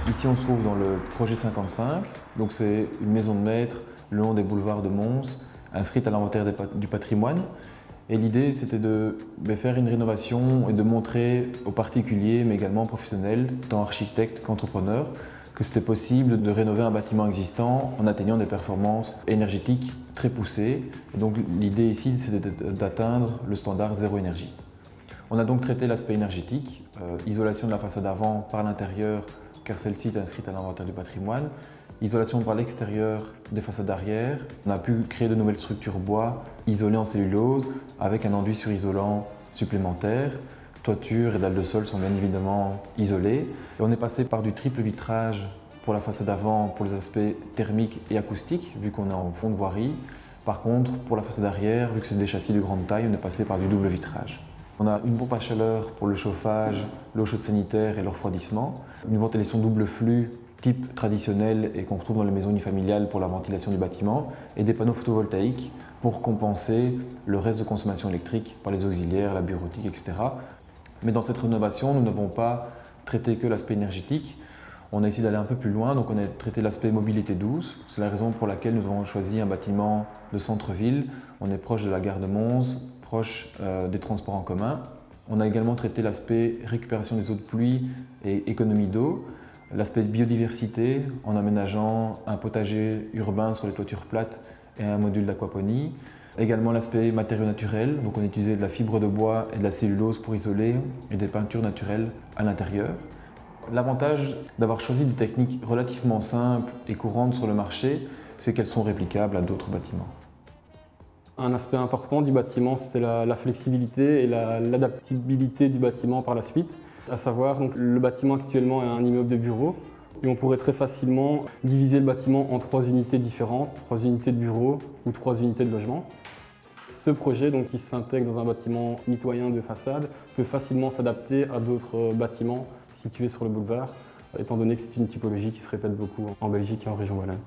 Ici, on se trouve dans le projet 55. Donc, c'est une maison de maître le long des boulevards de Mons, inscrite à l'inventaire du patrimoine. Et l'idée, c'était de faire une rénovation et de montrer aux particuliers, mais également aux professionnels, tant architectes qu'entrepreneurs, que c'était possible de rénover un bâtiment existant en atteignant des performances énergétiques très poussées. Et donc, l'idée ici, c'était d'atteindre le standard zéro énergie. On a donc traité l'aspect énergétique, isolation de la façade avant par l'intérieur, car celle-ci est inscrite à l'inventaire du patrimoine, isolation par l'extérieur des façades arrière. On a pu créer de nouvelles structures bois isolées en cellulose avec un enduit surisolant supplémentaire. Toiture et dalles de sol sont bien évidemment isolées. Et on est passé par du triple vitrage pour la façade avant pour les aspects thermiques et acoustiques, vu qu'on est en fond de voirie. Par contre, pour la façade arrière, vu que c'est des châssis de grande taille, on est passé par du double vitrage. On a une pompe à chaleur pour le chauffage, l'eau chaude sanitaire et le refroidissement. Une ventilation double flux type traditionnel et qu'on retrouve dans les maisons unifamiliales pour la ventilation du bâtiment, et des panneaux photovoltaïques pour compenser le reste de consommation électrique par les auxiliaires, la bureautique, etc. Mais dans cette rénovation, nous n'avons pas traité que l'aspect énergétique. On a essayé d'aller un peu plus loin, donc on a traité l'aspect mobilité douce. C'est la raison pour laquelle nous avons choisi un bâtiment de centre-ville. On est proche de la gare de Mons, proche des transports en commun. On a également traité l'aspect récupération des eaux de pluie et économie d'eau. L'aspect biodiversité en aménageant un potager urbain sur les toitures plates et un module d'aquaponie. Également l'aspect matériaux naturels, donc on a utilisé de la fibre de bois et de la cellulose pour isoler et des peintures naturelles à l'intérieur. L'avantage d'avoir choisi des techniques relativement simples et courantes sur le marché, c'est qu'elles sont réplicables à d'autres bâtiments. Un aspect important du bâtiment, c'était la flexibilité et l'adaptabilité du bâtiment par la suite. À savoir, donc, le bâtiment actuellement est un immeuble de bureaux et on pourrait très facilement diviser le bâtiment en 3 unités différentes, 3 unités de bureaux ou 3 unités de logement. Ce projet, donc, qui s'intègre dans un bâtiment mitoyen de façade, peut facilement s'adapter à d'autres bâtiments situés sur le boulevard, étant donné que c'est une typologie qui se répète beaucoup en Belgique et en région wallonne.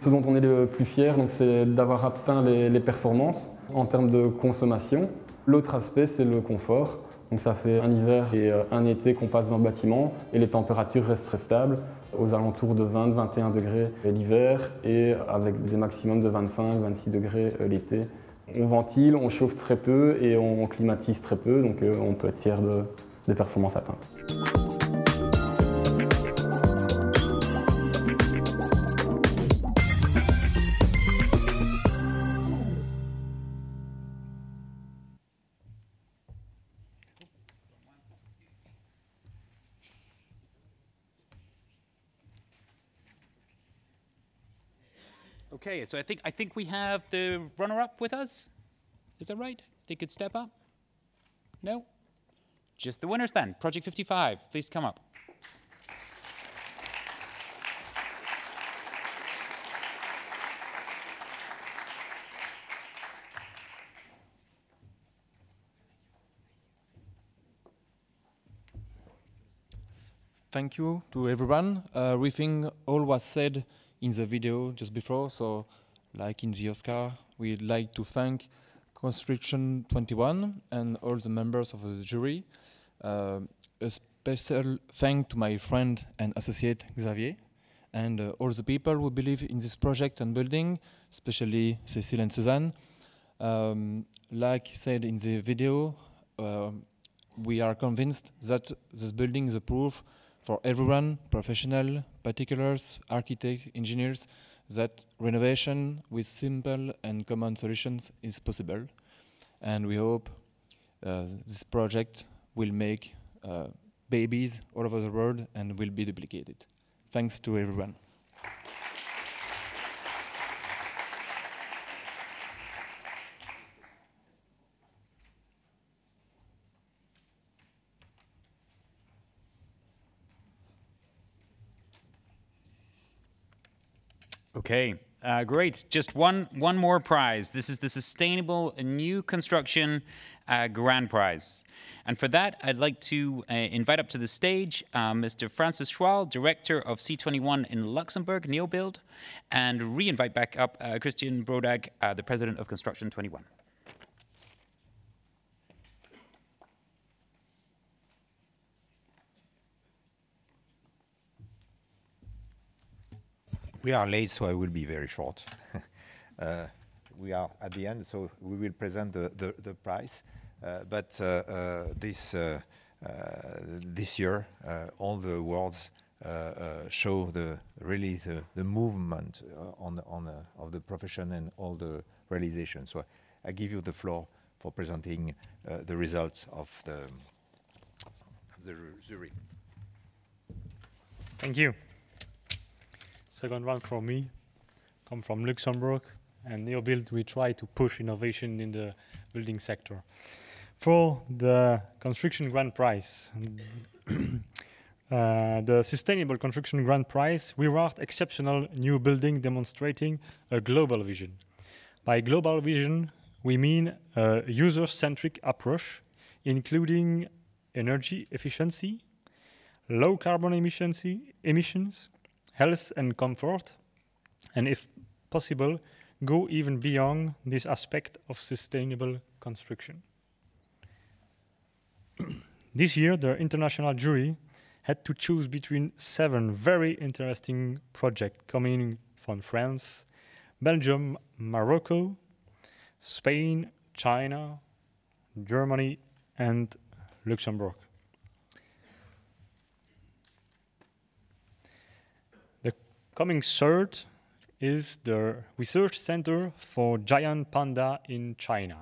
Ce dont on est le plus fier, c'est d'avoir atteint les performances en termes de consommation. L'autre aspect, c'est le confort. Donc ça fait un hiver et un été qu'on passe dans le bâtiment et les températures restent très stables, aux alentours de 20-21 degrés l'hiver et avec des maximums de 25-26 degrés l'été. On ventile, on chauffe très peu et on climatise très peu, donc on peut être fier des performances atteintes. Okay, so I think we have the runner-up with us. Is that right? They could step up? No? Just the winners then. Project 55, please come up. Thank you to everyone. We think all was said in the video just before, so like in the Oscar, we'd like to thank Construction 21 and all the members of the jury. A special thank to my friend and associate Xavier, and all the people who believe in this project and building, especially Cécile and Suzanne. Like said in the video, we are convinced that this building is a proof for everyone, professional, particulars, architects, engineers, that renovation with simple and common solutions is possible. And we hope this project will make babies all over the world and will be duplicated. Thanks to everyone. Okay, great. Just one more prize. This is the Sustainable New Construction Grand Prize. And for that, I'd like to invite up to the stage Mr. Francis Schwal, Director of C21 in Luxembourg, NeoBuild, and re-invite back up Christian Brodag, the President of Construction 21. We are late, so I will be very short. We are at the end, so we will present the prize. But this year, all the awards show really the movement of the profession and all the realization. So I give you the floor for presenting the results of the jury. Thank you. Second one from me, come from Luxembourg, and NeoBuild, we try to push innovation in the building sector. For the Construction Grand Prize, the Sustainable Construction Grand Prize, we award exceptional new building demonstrating a global vision. By global vision, we mean a user-centric approach, including energy efficiency, low carbon emissions, health and comfort, and if possible, go even beyond this aspect of sustainable construction. This year, the international jury had to choose between 7 very interesting projects coming from France, Belgium, Morocco, Spain, China, Germany, and Luxembourg. Coming third is the Research Center for Giant Panda in China.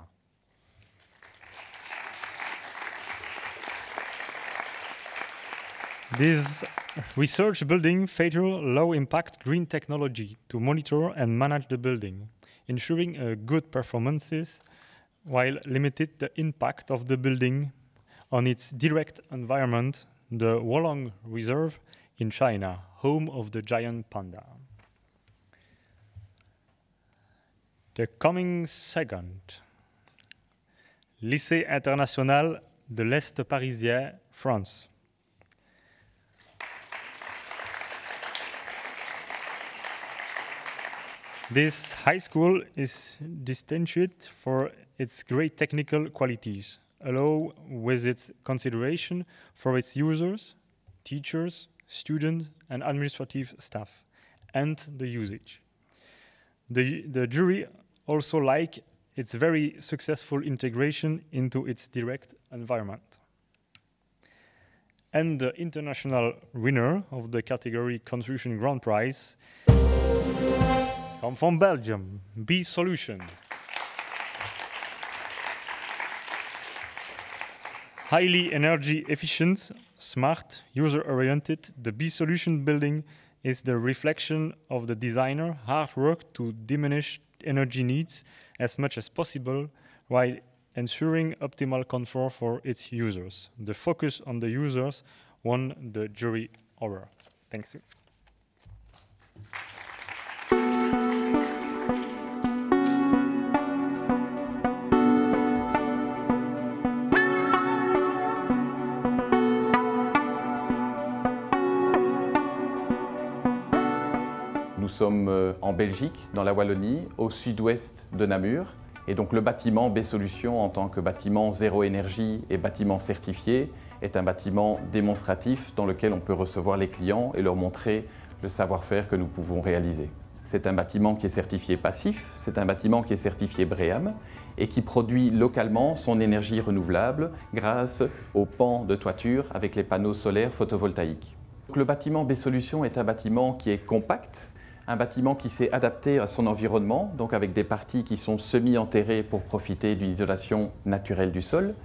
This research building features low-impact green technology to monitor and manage the building, ensuring good performances while limiting the impact of the building on its direct environment, the Wolong Reserve in China, home of the giant panda. The coming second, Lycée International de l'Est Parisien, France. This high school is distinguished for its great technical qualities, along with its consideration for its users, teachers, students, and administrative staff, and the usage. The jury also liked its very successful integration into its direct environment. And the international winner of the category Construction Grand Prize comes from Belgium, B Solution. Highly energy efficient, smart, user-oriented, the B Solution building is the reflection of the designer hard work to diminish energy needs as much as possible while ensuring optimal comfort for its users. The focus on the users won the jury over. Thanks. Nous sommes en Belgique, dans la Wallonie, au sud-ouest de Namur. Et donc le bâtiment B-Solutions, en tant que bâtiment zéro énergie et bâtiment certifié, est un bâtiment démonstratif dans lequel on peut recevoir les clients et leur montrer le savoir-faire que nous pouvons réaliser. C'est un bâtiment qui est certifié passif, c'est un bâtiment qui est certifié BREEAM et qui produit localement son énergie renouvelable grâce aux pans de toiture avec les panneaux solaires photovoltaïques. Donc, le bâtiment B-Solutions est un bâtiment qui est compact, un bâtiment qui s'est adapté à son environnement, donc avec des parties qui sont semi-enterrées pour profiter d'une isolation naturelle du sol,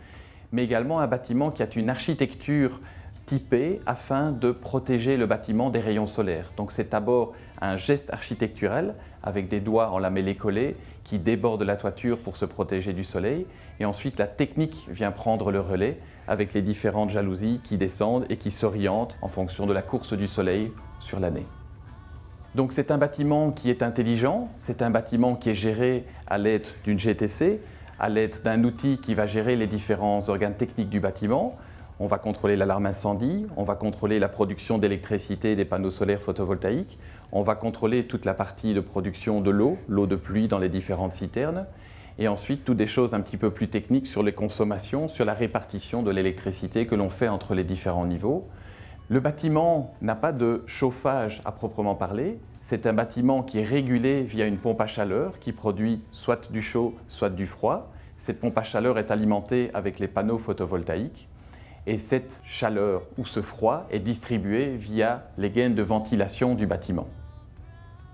mais également un bâtiment qui a une architecture typée afin de protéger le bâtiment des rayons solaires. Donc c'est d'abord un geste architectural avec des doigts en lamellé collé qui débordent la toiture pour se protéger du soleil, et ensuite la technique vient prendre le relais avec les différentes jalousies qui descendent et qui s'orientent en fonction de la course du soleil sur l'année. Donc c'est un bâtiment qui est intelligent, c'est un bâtiment qui est géré à l'aide d'une GTC, à l'aide d'un outil qui va gérer les différents organes techniques du bâtiment. On va contrôler l'alarme incendie, on va contrôler la production d'électricité des panneaux solaires photovoltaïques, on va contrôler toute la partie de production de l'eau de pluie dans les différentes citernes, et ensuite toutes des choses un petit peu plus techniques sur les consommations, sur la répartition de l'électricité que l'on fait entre les différents niveaux. Le bâtiment n'a pas de chauffage à proprement parler. C'est un bâtiment qui est régulé via une pompe à chaleur qui produit soit du chaud, soit du froid. Cette pompe à chaleur est alimentée avec les panneaux photovoltaïques. Et cette chaleur ou ce froid est distribué via les gaines de ventilation du bâtiment.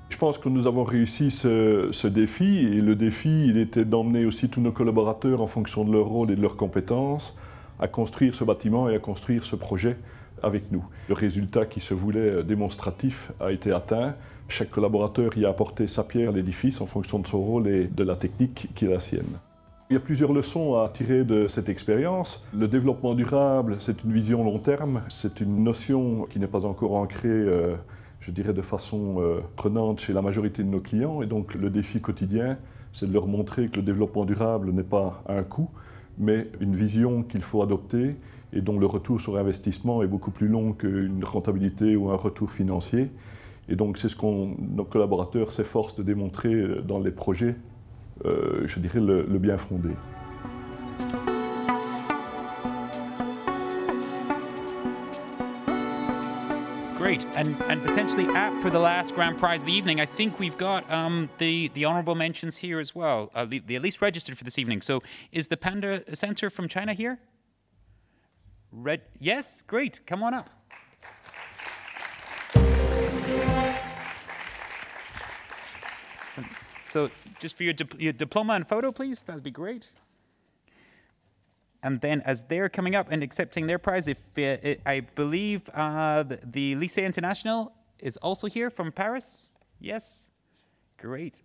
Je pense que nous avons réussi ce défi, et le défi, il était d'emmener aussi tous nos collaborateurs en fonction de leur rôle et de leurs compétences à construire ce bâtiment et à construire ce projet avec nous. Le résultat qui se voulait démonstratif a été atteint. Chaque collaborateur y a apporté sa pierre à l'édifice en fonction de son rôle et de la technique qui est la sienne. Il y a plusieurs leçons à tirer de cette expérience. Le développement durable, c'est une vision long terme. C'est une notion qui n'est pas encore ancrée, je dirais, de façon prenante chez la majorité de nos clients. Et donc le défi quotidien, c'est de leur montrer que le développement durable n'est pas un coût, mais une vision qu'il faut adopter et dont le retour sur investissement est beaucoup plus long qu'une rentabilité ou un retour financier. Et donc c'est ce que nos collaborateurs s'efforcent de démontrer dans les projets, je dirais, le bien fondé. Great, and potentially apt for the last grand prize of the evening, I think we've got the honorable mentions here as well, the at least registered for this evening. So is the Panda Center from China here? Yes, great, come on up. So just for your diploma and photo, please, that'd be great. And then as they're coming up and accepting their prize, I believe the Lycée International is also here from Paris. Yes, great.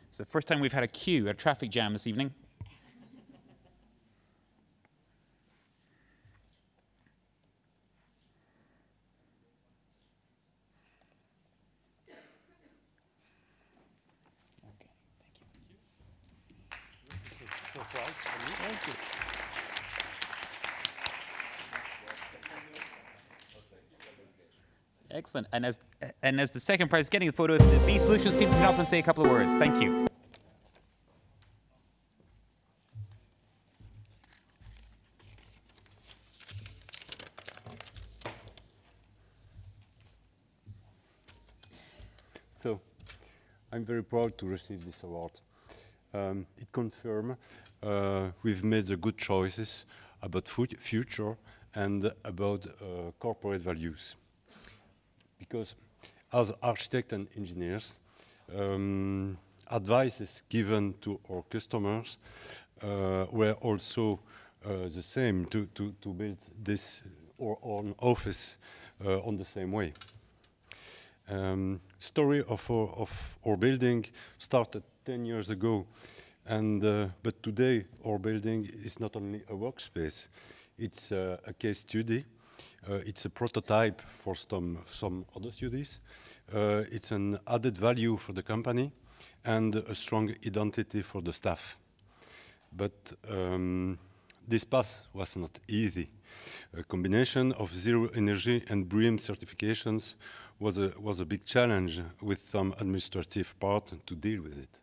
It's the first time we've had a queue, a traffic jam this evening. Excellent. And as the second prize, getting the photo, the B-Solutions team come up and say a couple of words. Thank you. So, I'm very proud to receive this award. It confirms we've made the good choices about future and about corporate values. Because as architects and engineers, advices given to our customers were also the same to build this or an office on the same way. Story of our building started 10 years ago, and but today our building is not only a workspace, it's a case study, it's a prototype for some other studies, it's an added value for the company, and a strong identity for the staff. But this path was not easy. A combination of zero energy and BREEAM certifications was a big challenge, with some administrative part to deal with it.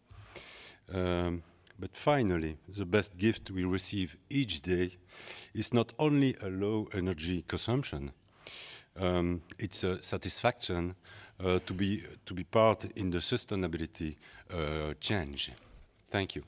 But finally, the best gift we receive each day is not only a low energy consumption, it's a satisfaction to be part in the sustainability change. Thank you.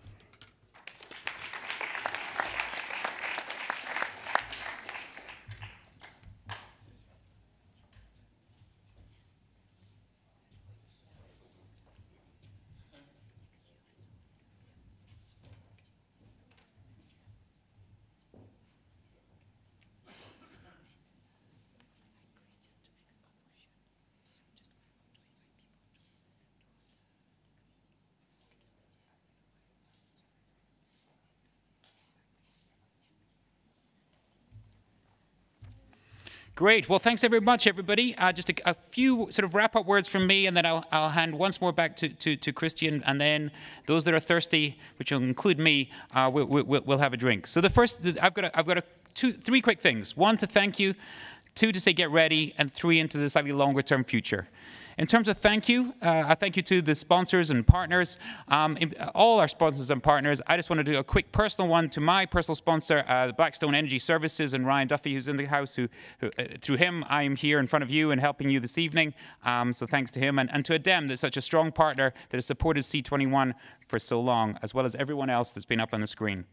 Great. Well, thanks very much, everybody. Just a few sort of wrap-up words from me, and then I'll hand once more back to Christian, and then those that are thirsty, which will include me, we'll have a drink. So the first, I've got three quick things. One, to thank you. Two, to say get ready. And three, into the slightly longer-term future. In terms of thank you, I thank you to the sponsors and partners, all our sponsors and partners. I just want to do a quick personal one to my personal sponsor, Blackstone Energy Services, and Ryan Duffy, who's in the house, who through him, I am here in front of you and helping you this evening. So thanks to him, and to Adem, that's such a strong partner that has supported C21 for so long, as well as everyone else that's been up on the screen.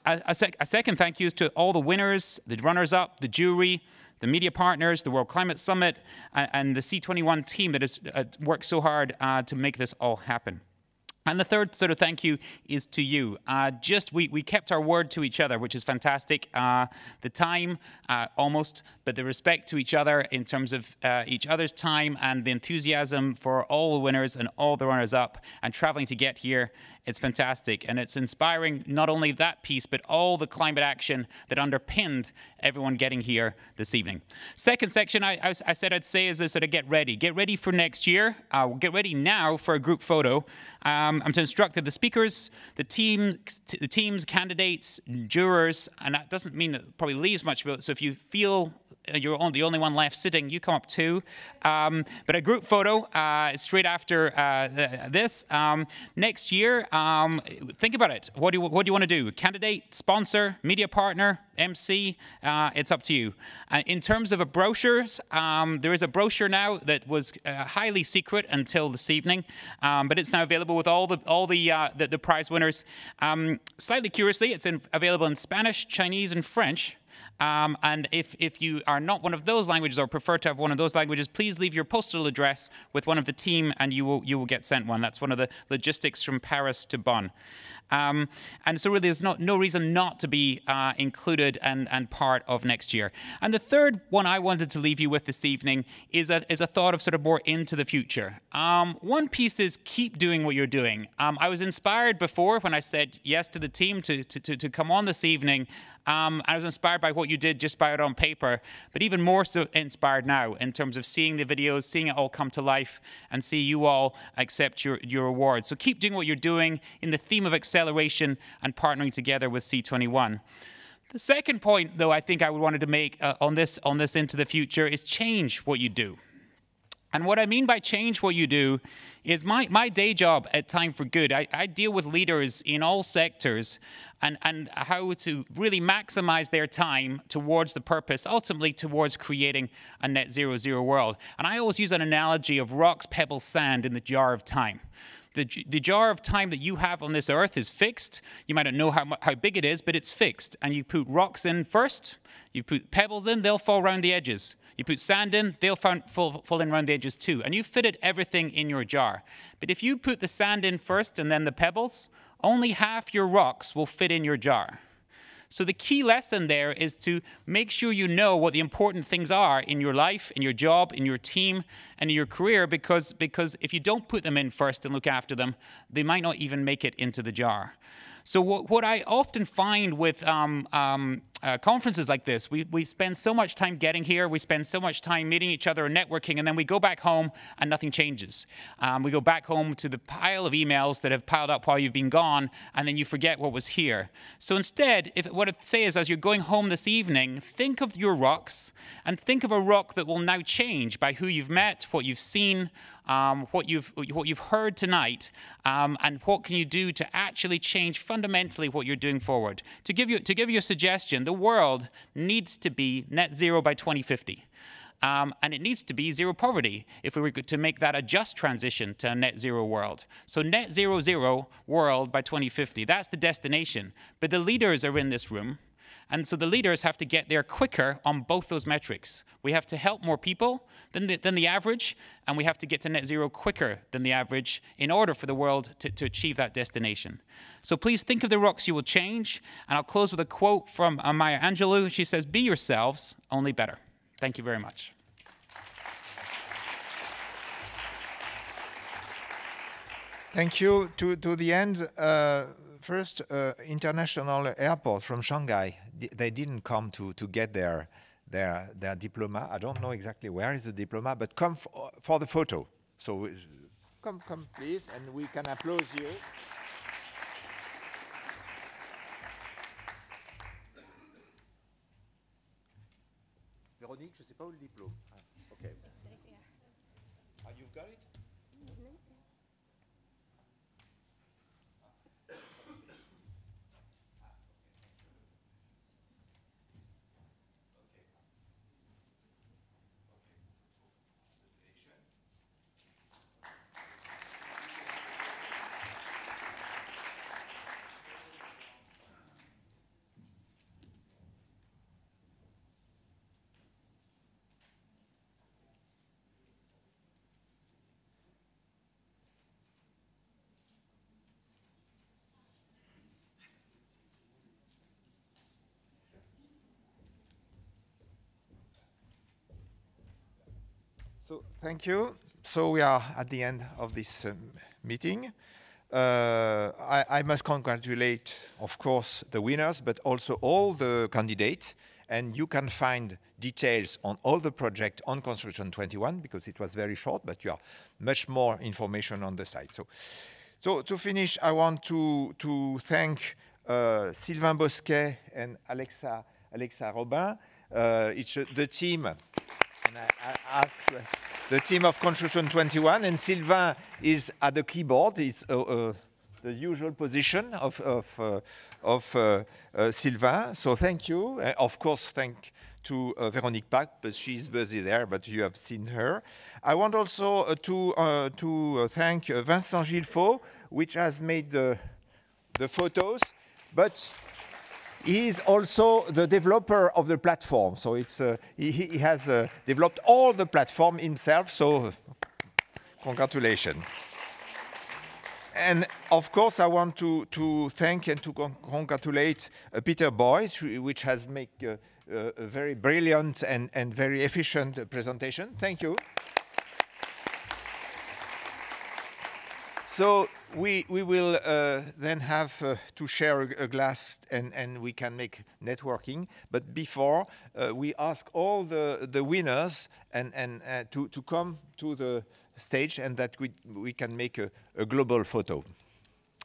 A second thank you is to all the winners, the runners-up, the jury, the media partners, the World Climate Summit, and the C21 team that has worked so hard to make this all happen. And the third sort of thank you is to you. We kept our word to each other, which is fantastic. The time, almost, but the respect to each other in terms of each other's time, and the enthusiasm for all the winners and all the runners-up, and traveling to get here. It's fantastic, and it's inspiring, not only that piece, but all the climate action that underpinned everyone getting here this evening. Second section, I said I'd say, is this sort of get ready. Get ready for next year. Get ready now for a group photo. I'm to instruct the speakers, the teams, candidates, jurors, and that doesn't mean it probably leaves much, so if you feel you're the only one left sitting, you come up too. But a group photo straight after this. Next year, think about it. What do you want to do? Candidate, sponsor, media partner, MC? It's up to you. In terms of brochures, there is a brochure now that was highly secret until this evening, but it's now available with all the prize winners. Slightly curiously, it's available in Spanish, Chinese, and French. And if you are not one of those languages, or prefer to have one of those languages, please leave your postal address with one of the team, and you will get sent one. That's one of the logistics from Paris to Bonn. And so really there's no reason not to be included and part of next year. And the third one I wanted to leave you with this evening is a thought of sort of more into the future. One piece is keep doing what you're doing. I was inspired before when I said yes to the team to come on this evening. I was inspired by what you did just by it on paper, but even more so inspired now in terms of seeing the videos, seeing it all come to life, and see you all accept your awards. So keep doing what you're doing in the theme of acceleration and partnering together with C21. The second point, though, I think I wanted to make on this into the future is change what you do. And what I mean by change what you do is my day job at Time for Good. I deal with leaders in all sectors and how to really maximize their time towards the purpose, ultimately towards creating a net zero world. And I always use an analogy of rocks, pebbles, sand in the jar of time. The jar of time that you have on this earth is fixed. You might not know how big it is, but it's fixed. And you put rocks in first, you put pebbles in, they'll fall around the edges. You put sand in, they'll fall in around the edges too. And you fitted everything in your jar. But if you put the sand in first and then the pebbles, only half your rocks will fit in your jar. So the key lesson there is to make sure you know what the important things are in your life, in your job, in your team, and in your career, because if you don't put them in first and look after them, they might not even make it into the jar. So what I often find with conferences like this, we spend so much time getting here, we spend so much time meeting each other and networking, and then we go back home and nothing changes. We go back home to the pile of emails that have piled up while you've been gone, and then you forget what was here. So instead, what I'd say is, as you're going home this evening, think of your rocks, and think of a rock that will now change by who you've met, what you've seen, what you've heard tonight, and what can you do to actually change fundamentally what you're doing forward. To give you a suggestion, the world needs to be net zero by 2050. And it needs to be zero poverty if we were to make that a just transition to a net zero world. So net zero world by 2050, that's the destination. But the leaders are in this room. And so the leaders have to get there quicker on both those metrics. We have to help more people than the average, and we have to get to net zero quicker than the average in order for the world to achieve that destination. So please think of the rocks you will change. And I'll close with a quote from Maya Angelou. She says, "Be yourselves, only better." Thank you very much. Thank you. To the end, first, international airport from Shanghai, they didn't come to get their diploma. I don't know exactly where is the diploma, but come for the photo. So come please, and we can applaud you. Véronique, je ne sais pas où le diplôme. OK. You've got it? So thank you. So we are at the end of this meeting. I must congratulate, of course, the winners, but also all the candidates. And you can find details on all the projects on Construction 21, because it was very short, but you have much more information on the site. So to finish, I want to thank Sylvain Bosquet and Alexa Robin, the team. And I asked the team of Construction 21, and Sylvain is at the keyboard. It's the usual position of Sylvain. So thank you. Of course, thank to Véronique Pack, but she's busy there, but you have seen her. I want also to thank Vincent Gilfaux, which has made the photos, but he is also the developer of the platform. So it's he has developed all the platform himself. So congratulations. And of course, I want to thank and to congratulate Peter Boyd, which has made a very brilliant and very efficient presentation. Thank you. So we will then have to share a glass and we can make networking. But before, we ask all the winners to come to the stage, and that we can make a global photo.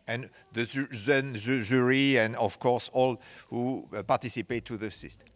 And then the jury and, of course, all who participate to the system.